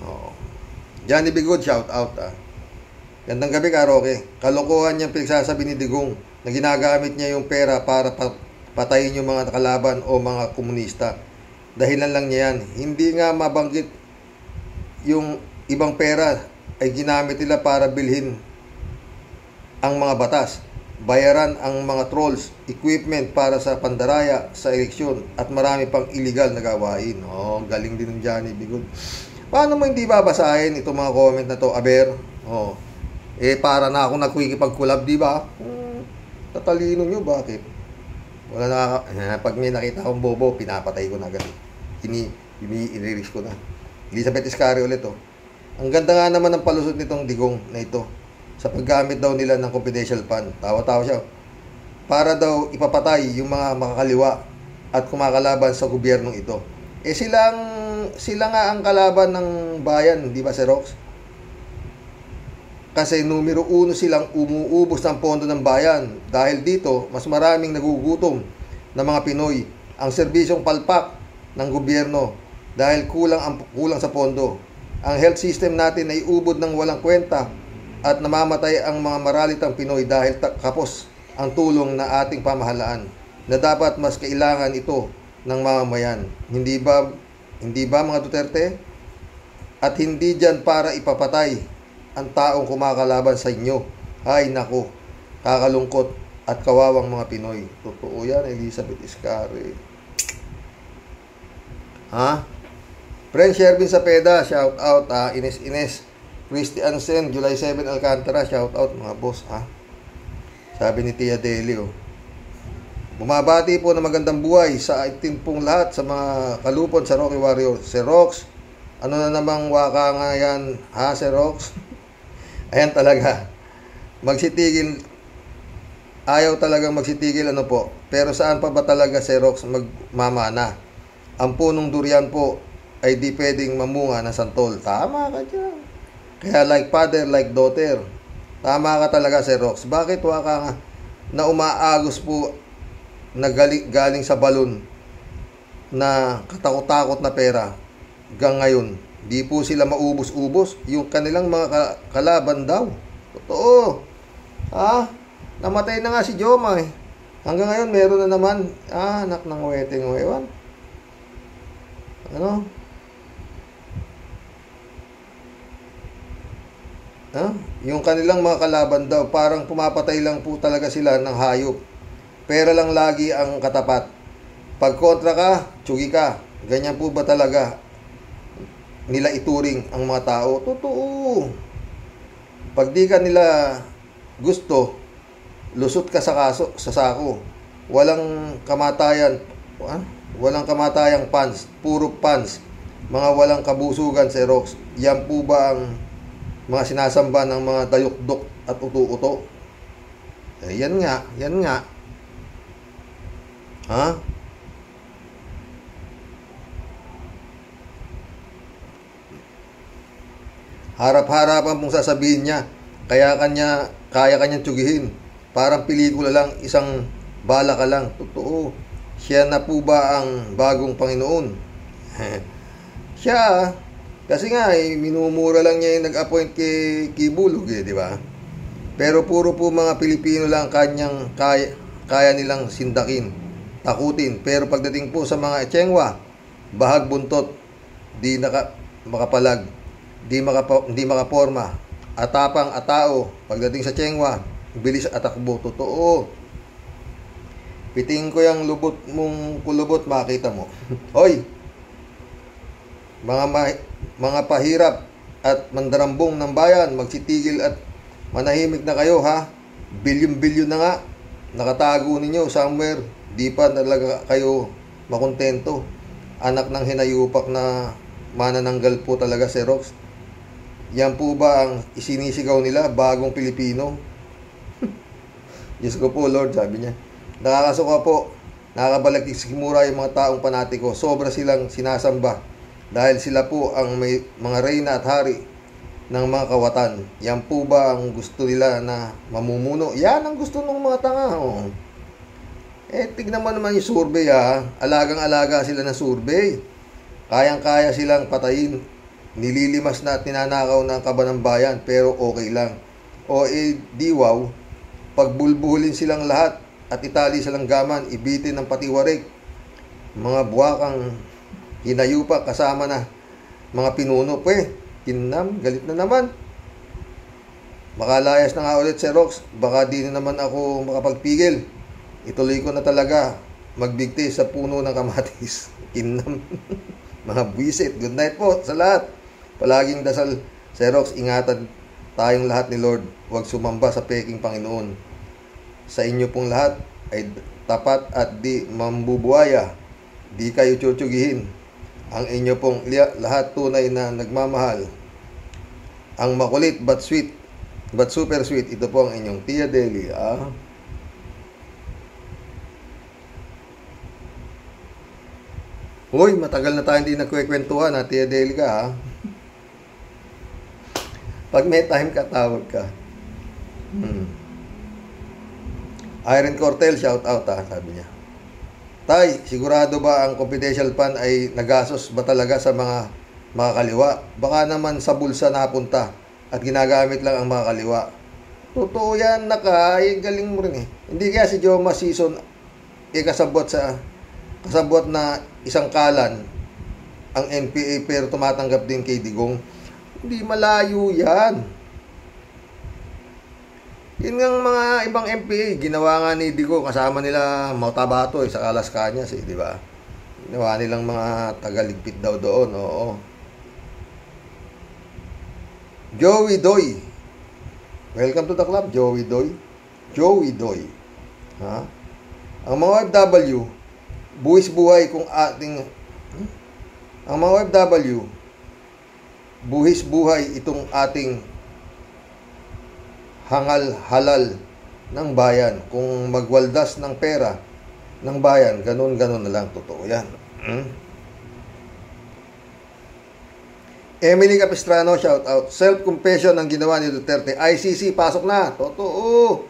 [SPEAKER 1] Oo. Johnny Bigod, shout out ah. Gandang gabi ka, Roque. Kalokohan niyang pinagsasabi ni Digong na ginagamit niya yung pera para patayin yung mga kalaban o mga komunista. Dahilan lang niya yan. Hindi nga mabanggit yung ibang pera ay ginamit nila para bilhin ang mga batas, bayaran ang mga trolls, equipment para sa pandaraya, sa eleksyon, at marami pang illegal na gawain. Oh, galing din ng Johnny Bigod. Paano mo hindi babasahin itong mga comment na to, Aber? Oh, para na ako nagkikipag-collab, di ba? Tatalino nyo, bakit? Wala na, pag may nakita akong bobo, pinapatay ko na agad. I-release ko na. Elizabeth Iscare ulit, oh. Ang ganda nga naman ng palusot nitong Digong na ito sa paggamit daw nila ng confidential fund. Tawa-tawa siya. Para daw ipapatay yung mga makakaliwa at kumakalaban sa gobyernong ito. Sila nga ang kalaban ng bayan, di ba, Sir Rox? Kasi numero 1 silang umuubos ng pondo ng bayan. Dahil dito, mas maraming nagugutom na mga Pinoy. Ang serbisyong palpak ng gobyerno dahil kulang sa pondo. Ang health system natin ay ubod ng walang kwenta at namamatay ang mga maralitang Pinoy dahil kapos ang tulong na ating pamahalaan na dapat mas kailangan ito ng mamamayan. Hindi ba mga Duterte? At hindi dyan para ipapatay ang taong kumakalaban sa inyo. Ay nako, kakalungkot at kawawang mga Pinoy. Totoo yan, Elizabeth Iscare. Ha? Friend Shervin Sapeda, shout out ha. Ines. Christy Ansen, July 7 Alcantara, shout out mga boss ha. Sabi ni Tia Delio. Bumabati po na magandang buhay sa ating pong lahat sa mga kalupon sa Rocky Warrior. Sir Rox, ano na namang waka nga yan ha, Sir Rox? Ayan talaga. Magsitigil. Ayaw talagang magsitigil ano po. Pero saan pa ba talaga, Sir Rox, magmamana? Ang punong durian po ay di pwedeng mamunga ng santol. Tama ka dyan. Kaya like father, like daughter. Tama ka talaga, Sir Rox. Bakit waka nga na umaagos po na galing sa balon na katakot-takot na pera hanggang ngayon? Di po sila maubos-ubos. Yung kanilang mga kalaban daw. Totoo. Ha? Namatay na nga si Joma eh. Hanggang ngayon meron na naman. Anak ng weting ewan. Ano? Yung kanilang mga kalaban daw, parang pumapatay lang po talaga sila ng hayop. Pera lang lagi ang katapat. Pag kontra ka, tsugi ka. Ganyan po ba talaga nila ituring ang mga tao? Totoo. Pag di ka nila gusto, lusot ka sa sako. Walang kamatayan. Walang kamatayang fans, puro fans, mga walang kabusugan, Sir Rox. Yan po ba ang mga sinasamba ng mga dayukdok at uto-uto? Yan nga. Ha? Harap-harapan pong sasabihin niya, kaya kanyang tsugihin. Parang pelikula lang, isang bala ka lang. Totoo. Siya na po ba ang bagong Panginoon? Siya, kasi nga, minumura lang niya yung nag-appoint kay Kibulog, di ba? Pero puro po mga Pilipino lang kanyang kaya nilang sindakin, takutin. Pero pagdating po sa mga Echengwa, bahag buntot, di makapalag, di makaporma, atapang atao. Pagdating sa Echengwa, bilis at takbo. Totoo. Piting ko yung lubot mong kulubot, makita mo. Hoy! mga pahirap at mandarambong ng bayan, magsitigil at manahimik na kayo ha. Bilyon-bilyon na nga nakatago ninyo somewhere, di pa talaga kayo makontento. Anak ng hinayupak na manananggal po talaga si Rox. Yan po ba ang isinisigaw nila, bagong Pilipino? Diyos ko po Lord, sabi niya. Nakakasuka po, nakakabalagtik sigmura yung mga taong panatiko. Sobra silang sinasamba dahil sila po ang may mga reyna at hari ng mga kawatan. Yan po ba ang gusto nila na mamumuno? Yan ang gusto ng mga tanga. Oh. Tignan mo naman yung survey ha. Alagang-alaga sila ng survey. Kayang-kaya silang patayin. Nililimas na at ninanakaw ng kaba ng bayan pero okay lang. O di wow, pagbulbuhulin silang lahat at itali silang gaman, ibitin ng patiwarik. Mga buwakang hinayupa kasama na mga pinuno. Kinam, galit na naman. Makalayas na nga ulit si Rox. Baka di na naman ako makapagpigil. Ituloy ko na talaga magbigti sa puno ng kamatis. Kinam. Mga buwisit. Good night po sa lahat. Palaging dasal si Rox. Ingatan tayong lahat ni Lord. Huwag sumamba sa peking Panginoon. Sa inyo pong lahat ay tapat at di mambubuaya. Di kayo tsutyugihin. Ang inyo pong lahat tunay na nagmamahal. Ang makulit but sweet, but super sweet. Ito po ang inyong Tia Deli. Uy, matagal na tayo hindi nagkwekwentuhan ha, Tia Deli ka ha. Pag may time ka, tawag ka. Iron Cortel, shout out ha, sabi niya. Tay, sigurado ba ang confidential fund ay nagasos ba talaga sa mga kaliwa? Baka naman sa bulsa napunta at ginagamit lang ang mga kaliwa. Totoo yan, galing mo rin eh. Hindi kaya si Joma Season kasabot na isang kalan ang NPA pero tumatanggap din kay Digong. Hindi malayo yan. Yun nga mga ibang MPA, ginawa nga ni Digong, kasama nila Motabato sa Las Cañas di ba? Ginawa nilang mga tagaligpit daw doon, oo. Joey Doy. Welcome to the club, Joey Doy. Joey Doy. Ha? Ang mga OFW, buwis buhay kung ating... Ang mga OFW, buhis buhay itong ating hangal-halal ng bayan. Kung magwaldas ng pera ng bayan, ganun-ganun na lang. Totoo yan. Emily Capistrano, shout out. Self-confession ang ginawa ni Duterte. ICC, pasok na. Totoo.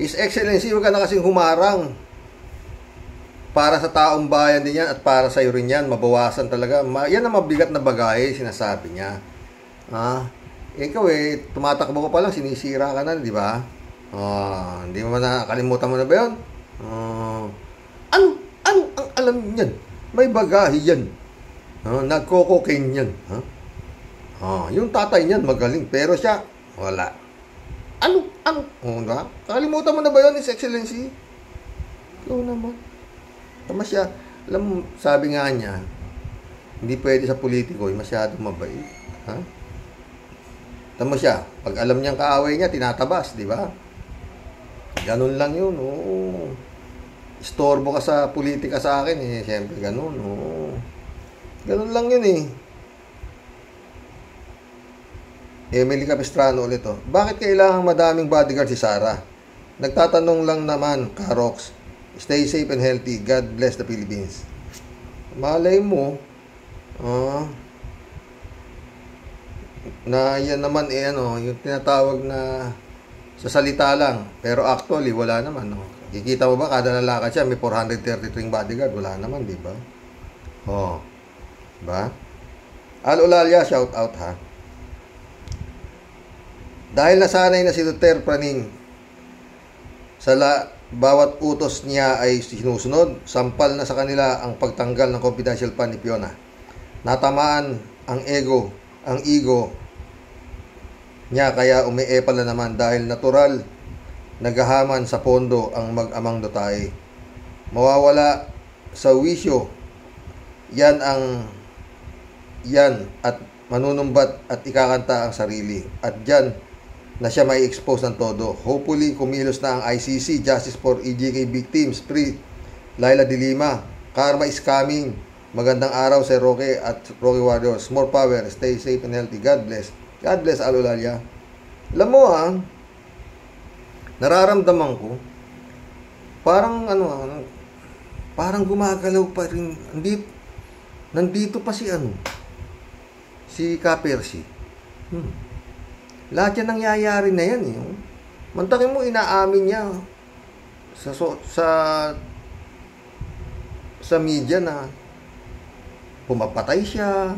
[SPEAKER 1] His Excellency, huwag ka na kasing humarang. Para sa taong bayan din yan at para sa iyo rin yan. Mabawasan talaga. Yan ang mabigat na bagay, sinasabi niya. Ikaw tumatakbo ka pa lang, sinisira ka na, di ba? Hindi mo nakalimutan mo na ba yun? Ano ang alam niyan? May bagahe yan. Nagko-cocaine yan. Yung tatay niyan magaling, pero siya, wala. Ano? Nakalimutan mo na ba yun, His Excellency? Ikaw naman. Tama siya. Alam mo, sabi nga niya, hindi pwede sa politiko, masyadong mabait. Tama siya. Pag alam niyang kaaway niya, tinatabas, di ba? Ganun lang yun, oo. Istorbo ka sa politika sa akin, siyempre, ganun, oo. Ganun lang yun, Emily Capistrano ulit, Bakit kailangan madaming bodyguard si Sara? Nagtatanong lang naman, Karox. Stay safe and healthy. God bless the Philippines. Malay mo, na yan naman yung tinatawag na sa salita lang, pero actually wala naman, Kikita mo ba kada lalakad siya may 433 bodyguard? Wala naman, di ba? Diba? Al-Ulalia, shout out ha. Dahil nasanay na si Duterte praning bawat utos niya ay sinusunod, sampal na sa kanila ang pagtanggal ng confidential fund ni Fiona. Natamaan ang ego niya kaya umiepal na naman dahil natural naghahaman sa pondo ang mag-amang Dutay. Mawawala sa wisyo yan at manunumbat at ikakanta ang sarili. At dyan na siya may expose ng todo. Hopefully, kumilos na ang ICC, Justice for EJK Victims, Free Laila de Lima. Karma is coming. Magandang araw sa Roque at Roque Warriors. More power. Stay safe and healthy. God bless. God bless, Alulalia. Alam mo nararamdaman ko, parang parang gumagalaw pa rin. Nandito pa si si Ka-Percy. Lahat yan nangyayari na yan. Mantakin mo, inaamin niya sa media na pumapatay siya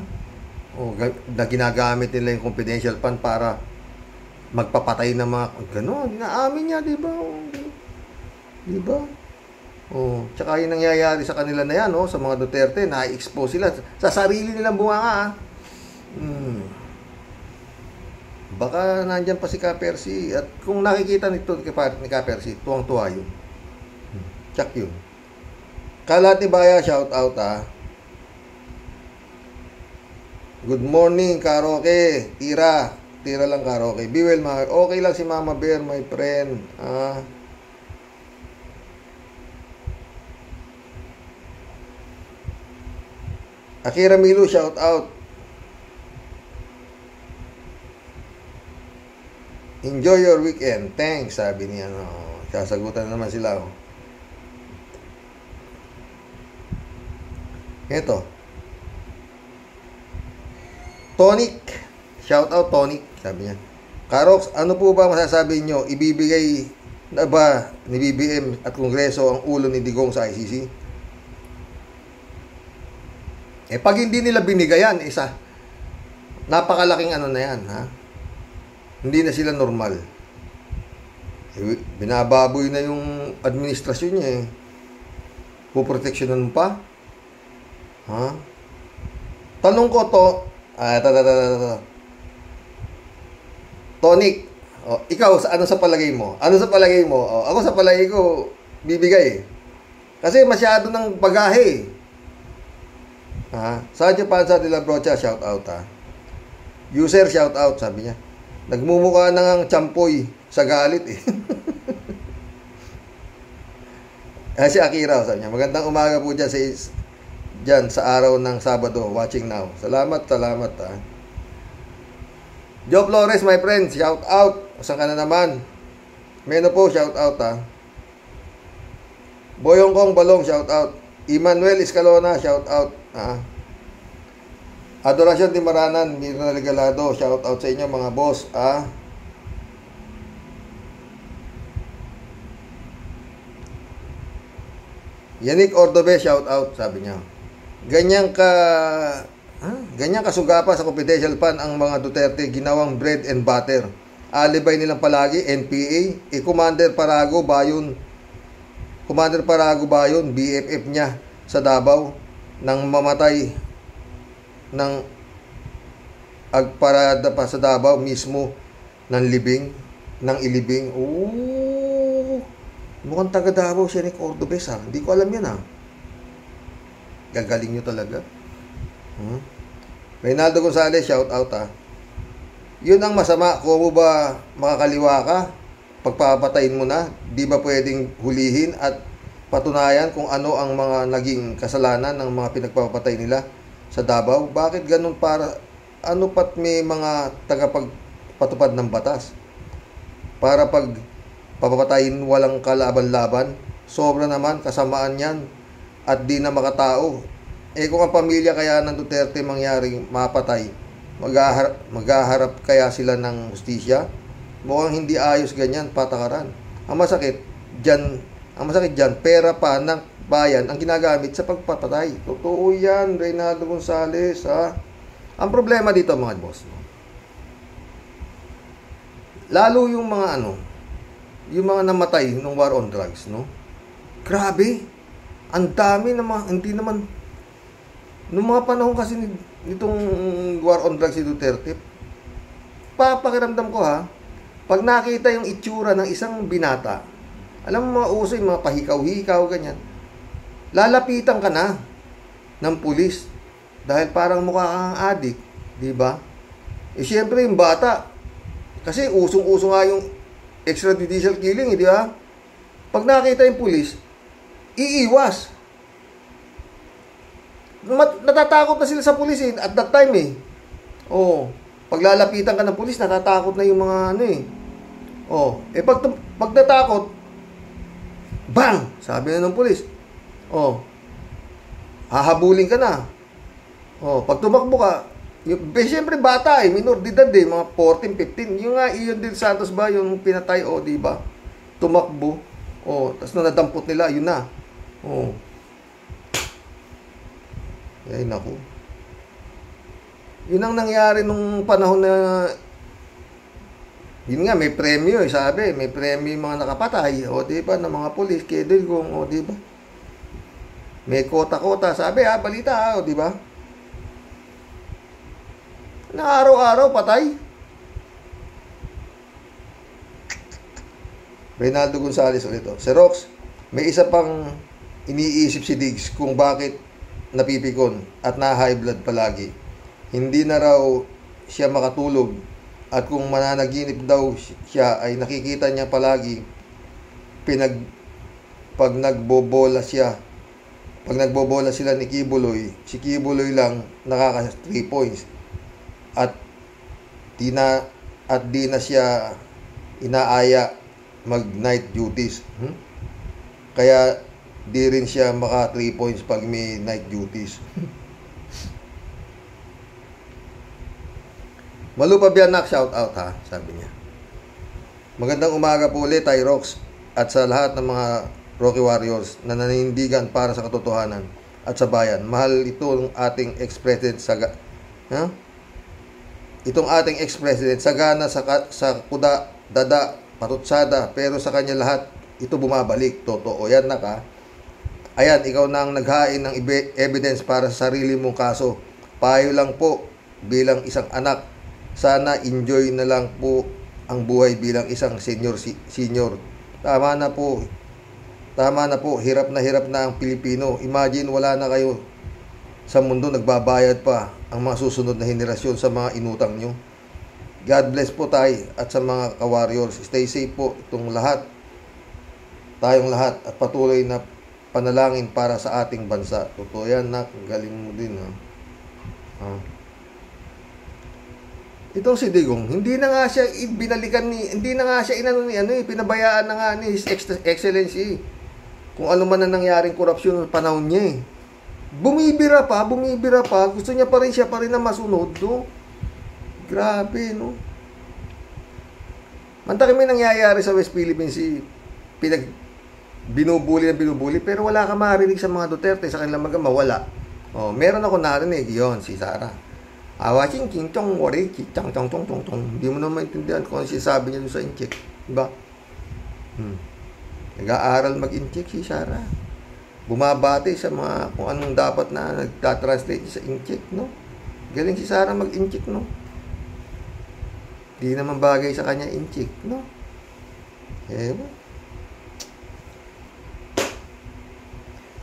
[SPEAKER 1] o na ginagamit nila yung confidential fund para magpapatay ng mga gano'n. Inaamin niya, di ba? Di ba? Tsaka yung nangyayari sa kanila na yan, sa mga Duterte, na-expose sila sa sarili nilang bunganga. Baka nandyan pa si Ka-Percy. At kung nakikita nito ni Ka-Percy, tuwang-tuwa yun. Check yun. Kalati Baya, shout out Good morning, Karoke. Tira lang, Karoke. Be well, okay lang si Mama Bear, my friend. Akira Milu, shout out. Enjoy your weekend. Thanks, sabi niya. Sasagutan naman sila. Ito. Tonic. Shout out, Tonic. Sabi niya. Karox, ano po ba masasabi nyo? Ibibigay na ba ni BBM at Kongreso ang ulo ni Digong sa ICC? Pag hindi nila binigayan, napakalaking na yan, Hindi na sila normal. Binababoy na yung administrasyon niya Puproteksyonan mo pa? Tanong ko to, Tonic, ikaw, ano sa palagay mo? Ano sa palagay mo? Ako sa palagay ko, bibigay. Kasi masyado ng bagahe. Sadya Panza de la Brocha, shout out User, shout out, sabi niya. Nagmumukha na ngang champoy sa galit Si Akira, sabi niya. Magandang umaga po dyan sa araw ng Sabado, watching now. Salamat. Joe Flores, my friend, shout out. Saan ka na naman? Meno po, shout out Boyong Kong Balong, shout out. Emmanuel Escalona, shout out Adorasyon Timaranan, Mirna Regalado, shout out sa inyo mga boss Yannick Ordobe, shout out, sabi niya. Ganyan kasugapa sa confidential fund ang mga Duterte, ginawang bread and butter. Alibay nilang palagi, NPA, Commander Parago Bayon, BFF niya sa Davao, nang mamatay ng agparada pa sa Davao mismo ng ilibing. Mukhang taga Davao siya ni Cordobes Hindi ko alam yan Gagaling nyo talaga. Reynaldo Gonzales, shout out Yun ang masama. Kung mo ba makakaliwa ka, pagpapatayin mo na, di ba pwedeng hulihin at patunayan kung ano ang mga naging kasalanan ng mga pinagpapatay nila sa Davao? Bakit ganun? Ano pat may mga tagapagpatupad ng batas para pag papapatayin walang kalaban-laban? Sobra naman, kasamaan yan at di na makatao. Kung ang pamilya kaya ng Duterte mangyaring mapatay, maghaharap kaya sila ng hustisya? Mukhang hindi ayos ganyan, patakaran. Ang masakit dyan, pera pa ng bayan ang ginagamit sa pagpapatay. Totoo yan, Reynaldo Gonzales Ang problema dito mga boss, lalo yung mga yung mga namatay ng war on drugs, grabe, ang dami naman. Hindi naman nung mga panahon kasi nitong war on drugs si Duterte, papakiramdam ko pag nakita yung itsura ng isang binata, alam mo mga uso yung mga pahikaw-hikaw ganyan, lalapitan ka na. ng pulis. Dahil parang mukha kang adik, di ba? Eh, syempre yung bata, kasi usong-uso nga yung extrajudicial killing, di ba? Pag nakita yung pulis, iiwas. Natatakot na sila sa pulis at that time eh. Oh, paglalapitan ka ng pulis, natatakot na yung mga ano eh. Oh, eh pag natakot, bang! Sabi na ng pulis. Oh, hahabulin ka na. Oh, pag tumakbo ka, siyempre bata eh, minor de edad eh, mga 14, 15. Yung nga, Ion Del Santos ba, yung pinatay, oh, di ba? Tumakbo. Oh, tapos nung nadampot nila, yun na. Oh. Ay, naku. Yun ang nangyari nung panahon na, yun nga, may premyo eh, sabi, may premyo yung mga nakapatay, o, di ba, ng mga polis, kedel kung, o, di ba? May kota-kota, sabi, balita, o, di ba? Na araw-araw patay. Reynaldo Gonzales ulit. Si Rox, may isa pang iniisip si Diggs kung bakit napipikon at na-high blood palagi. Hindi na raw siya makatulog at kung mananaginip daw siya ay nakikita niya palagi pag nagbobola sila ni Kibuloy, si Kibuloy lang nakaka 3 points. At di na siya inaaya mag night duties. Kaya di rin siya maka 3 points pag may night duties. Malupa Bianak, shout out ha, sabi niya. Magandang umaga po ulit, Tyrox, at sa lahat ng mga Rocky Warriors na naninindigan para sa katotohanan at sa bayan. Mahal ito ng ating ex-president Itong ating ex-president, sagana sa kuda, dada, patutsada, pero sa kanya lahat, ito bumabalik. Totoo yan, naka. Ayan, ikaw na ang naghain ng evidence para sa sarili mong kaso. Payo lang po, bilang isang anak, sana enjoy na lang po ang buhay bilang isang senior. Tama na po, hirap na ang Pilipino. Imagine, wala na kayo sa mundo, nagbabayad pa ang mga susunod na henerasyon sa mga inutang nyo. God bless po tayo at sa mga ka-warriors. Stay safe po itong lahat, tayong lahat, at patuloy na panalangin para sa ating bansa. Totoo yan, nak. Galing mo din, ha? Itong si Digong, hindi na nga siya pinabayaan na nga ni His Excellency kung ano man ang nangyaring korupsyon ng panahon niya eh. Bumibira pa, gusto niya pa rin na masunod, no? Grabe, no? Manta kami nangyayari sa West Philippines, binubuli, pero wala ka marinig sa mga Duterte, sa kanilang mga mawala. Oh, meron ako narinig, yon si Sara. Awaching king tong wari, kitang tong. Hindi mo na maintindihan kung ano sinasabi niya doon sa incheck, diba? Nag-aaral mag-incheck si Sara. Bumabati sa mga kung anong dapat na nagtatranslate sa incheck, no? Galing si Sara mag-incheck, no? Di naman bagay sa kanya incheck, no? Ewan.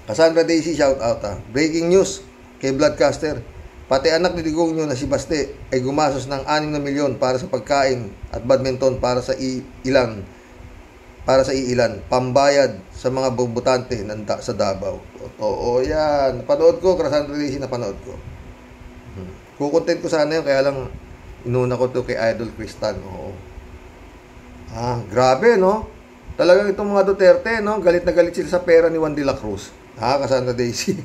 [SPEAKER 1] Cassandra Daisy, shout out ha. Breaking news kay Bloodcaster. Pati anak ni Digong nyo na si Baste ay gumasos ng 6 na milyon para sa pagkain at badminton para sa ilan. Pambayad sa mga bubutante sa Davao. Oo, yan. Napanood ko, Cassandra Daisy, napanood ko. Kukontent ko sana yun, kaya lang inuna ko to kay Idol Cristan. Oo. Grabe, no? Talagang itong mga Duterte, no? Galit na galit sila sa pera ni Juan de la Cruz. Cassandra Daisy.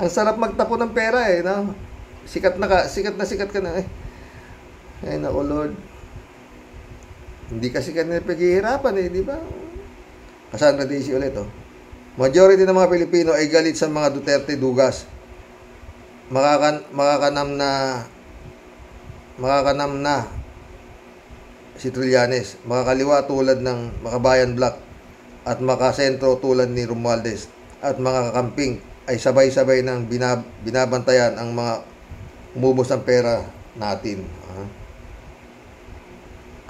[SPEAKER 1] Ang sarap magtapo ng pera eh, no? Sikat ka na eh. Ay, naku, Lord. Hindi kasi kanila paghihirapan eh, di ba? Cassandra Daisy ulit, oh. Majority ng mga Pilipino ay galit sa mga Duterte dugas. Makakanam na si Trillanes. Makakaliwa tulad ng Makabayan Black at makasentro tulad ni Romualdez. At mga kakamping ay sabay-sabay ng binabantayan ang mga umubos ng pera natin.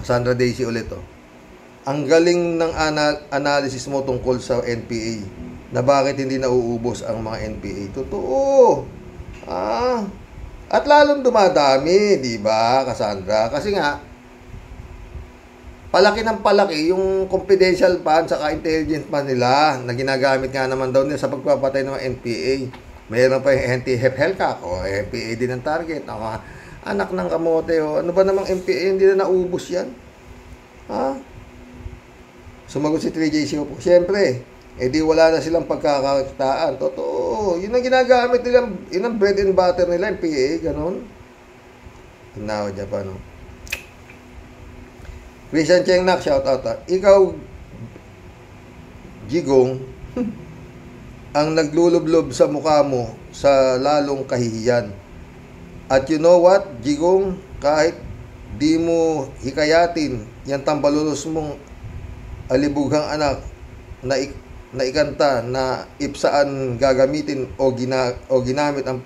[SPEAKER 1] Cassandra Daisy ulit, oh. Ang galing ng analysis mo tungkol sa NPA. na bakit hindi nauubos ang mga NPA. Totoo. At lalong dumadami, di ba, Cassandra? Kasi nga, palaki ng palaki yung confidential fund saka intelligence fund nila na ginagamit nga naman daw nila sa pagpapatay ng mga NPA. Mayroon pa yung anti-HELCAC o NPA din ang target. Anak ng kamote o ano ba namang NPA, hindi na naubos yan. Sumagot si 3JCO po. Siyempre, di wala na silang pagkakakitaan. Totoo. Yun ang ginagamit nila. Yun ang bread and butter nila, NPA, ganun. Tinawa dyan pa, no? Christian Cheng Nak, shout out. Ikaw, Jigong, ang naglulublob sa mukha mo sa lalong kahihiyan. At you know what, Jigong, kahit di mo hikayatin yan tambalulos mong alibughang anak na ikanta na ipsaan gagamitin o ginamit ang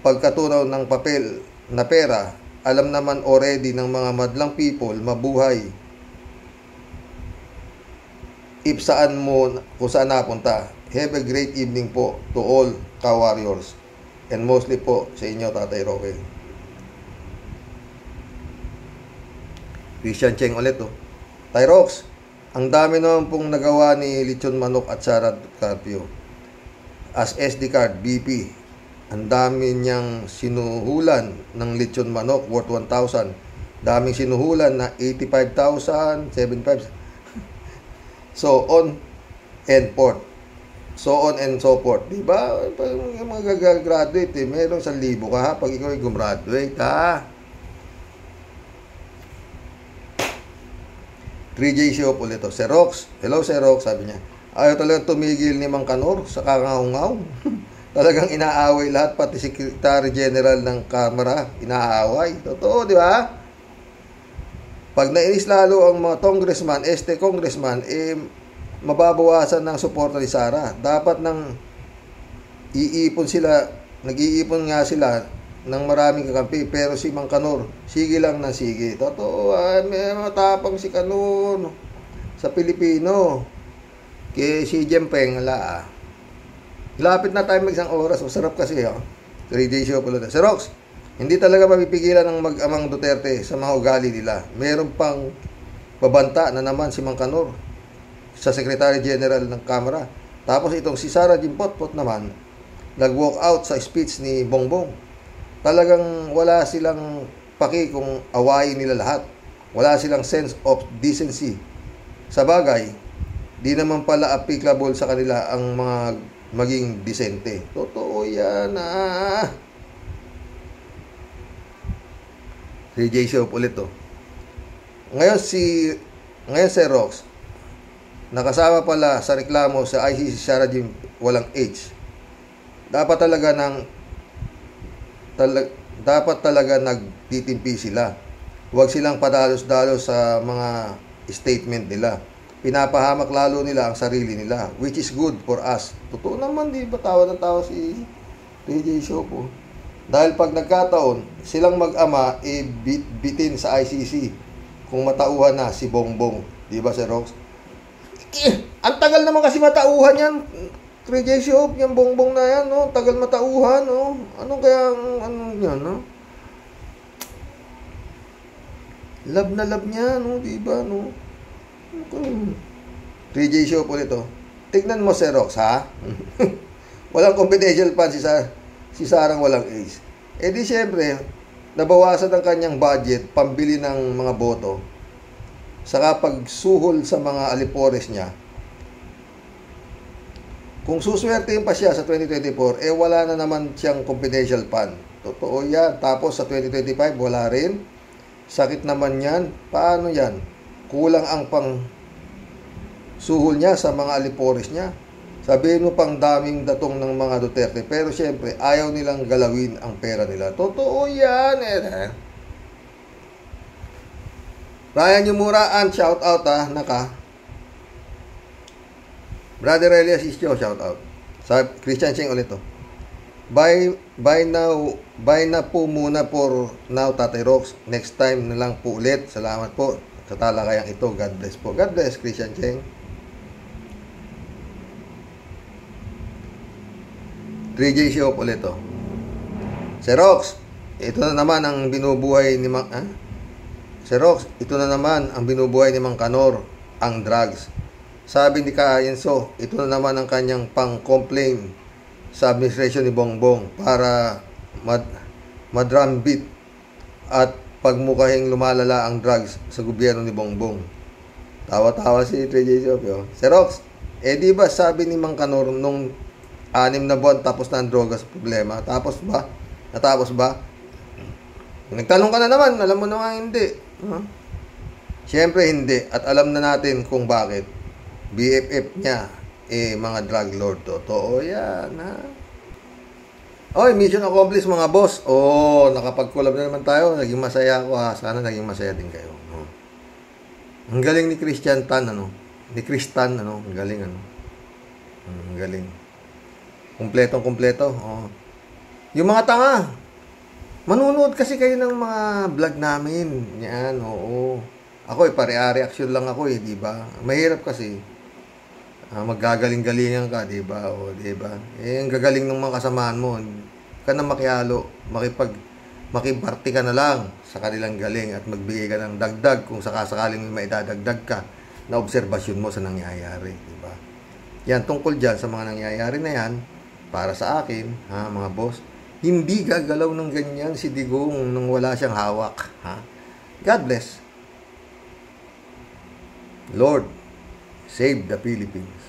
[SPEAKER 1] pagkatunaw ng papel na pera, alam naman already ng mga madlang people mabuhay. Ipsaan mo kung saan napunta. Have a great evening po to all ka-warriors and mostly po sa inyo, Tatay Roque. Christian Cheng ulit, oh. Tyrox, ang dami naman pong nagawa ni Lechon Manok at Sara Carpio. As SD card, BP, ang dami niyang sinuhulan ng Lechon Manok worth 1,000. Daming sinuhulan na 85,000, 75,000. So on and forth. So on and so forth. Diba? Pag mga gagraduate, meron 1,000 ka ha, pag ikaw ay gumraduate ha. 3JCO po ulit. Serox. Hello, Serox. Sabi niya. Ayaw talagang tumigil ni Mang Kanor sa kakangaw-ngaw. Talagang inaaway lahat. Pati Secretary General ng Kamara. Inaaway. Totoo, di ba? Pag nainis lalo ang mga congressman, congressman, mababawasan ng suporta ni Sara. Dapat nang iipon sila, nag-iipon nga sila ng maraming kakampi, pero si Mang Kanor, sige lang na sige. Totoo, may matapang si Kanor sa Pilipino. Kaya si Jempeng, lapit na tayo mag-isang oras. Masarap kasi, 3 days show pala. Sir Rox, hindi talaga mapipigilan ng mag-amang Duterte sa mga ugali nila. Meron pang babanta na naman si Mang Kanor sa Secretary General ng Kamara. Tapos itong si Sara Jimpotpot naman, nag-walk out sa speech ni Bongbong. Talagang wala silang paki kung awayin nila lahat. Wala silang sense of decency. Sa bagay, di naman pala applicable sa kanila ang mga maging disente. Totoo yan, Si J-Shop ulit, Ngayon si Rox, nakasama pala sa reklamo sa ICC Sara Jim walang H. Dapat talaga nagtitimpi sila. Huwag silang padalos-dalos sa mga statement nila. Pinapahamak lalo nila ang sarili nila, which is good for us. Totoo naman, di ba tawa ng tawa si DJ Shopo? Dahil pag nagkataon, silang mag-ama bitin sa ICC kung matauhan na si Bongbong. Di ba, Sir Rox? Ang tagal naman kasi matauhan yan. 3J Shop, yung Bongbong na yan, tagal matauhan, ano kaya, yan, love na love niya, diba, 3J Shop ulit, tignan mo, Sir Rox, ha? Walang confidential fund si Sarang walang ace. Di syempre, nabawasan ang kanyang budget, pambili ng mga boto, saka pagsuhol sa mga alipores niya. Kung suswertein pa siya sa 2024, wala na naman siyang confidential fund. Totoo yan. Tapos sa 2025, wala rin. Sakit naman yan. Paano yan? Kulang ang pang suhol niya sa mga alipores niya. Sabihin mo pang daming datong ng mga Duterte. Pero syempre, ayaw nilang galawin ang pera nila. Totoo yan. Ryan Yumuraan, shout out naka. Brother Elias Isyo, shout out. Sa Christian Cheng ulit Bye na po muna for now, Tatay Rox. Next time na lang po ulit. Salamat po sa talakayang ito. God bless po. God bless, Christian Cheng. 3J Shop ulit, oh. Xerox, ito na naman ang binubuhay ni Mang... Xerox, ito na naman ang binubuhay ni Mang Kanor, ang drugs. Sabi ni Kayenso, ito na naman ang kanyang pang-complain sa administration ni Bongbong para madrambit at pagmukhang lumalala ang drugs sa gobyerno ni Bongbong. Tawa-tawa si 3J Shop, oh. Xerox, di ba sabi ni Mang Kanor nung 6 na buwan tapos na ang droga sa problema? Tapos ba? Natapos ba? Nagtanong ka na naman, alam mo na nga hindi. Siyempre hindi. At alam na natin kung bakit. BFF niya, mga drug lord. Totoo yan, ha? Oy, mission accomplished mga boss. Nakapag-collab na naman tayo. Naging masaya ako, ha? Sana naging masaya din kayo. Ang galing ni Christian Tan, ano? Ni Christian, ano? Ang galing, ano? Ang galing. Kumpletong-kumpleto. Yung mga tanga, manunood kasi kayo ng mga vlog namin. Yan, oo. Ako, pare-reaction lang ako, di ba? Mahirap kasi. Maggagaling-galingan ka, di ba? O, di ba? Ang gagaling ng mga kasamahan mo. Ka na makialo, makiparty ka na lang sa kanilang galing at magbigay ka ng dagdag kung sakasakaling may maidadagdag ka na obserbasyon mo sa nangyayari, di ba? Yan, tungkol dyan sa mga nangyayari na yan, para sa akin, mga boss, hindi gagalaw ng ganyan si Digong nung wala siyang hawak. God bless. Lord, save the Philippines.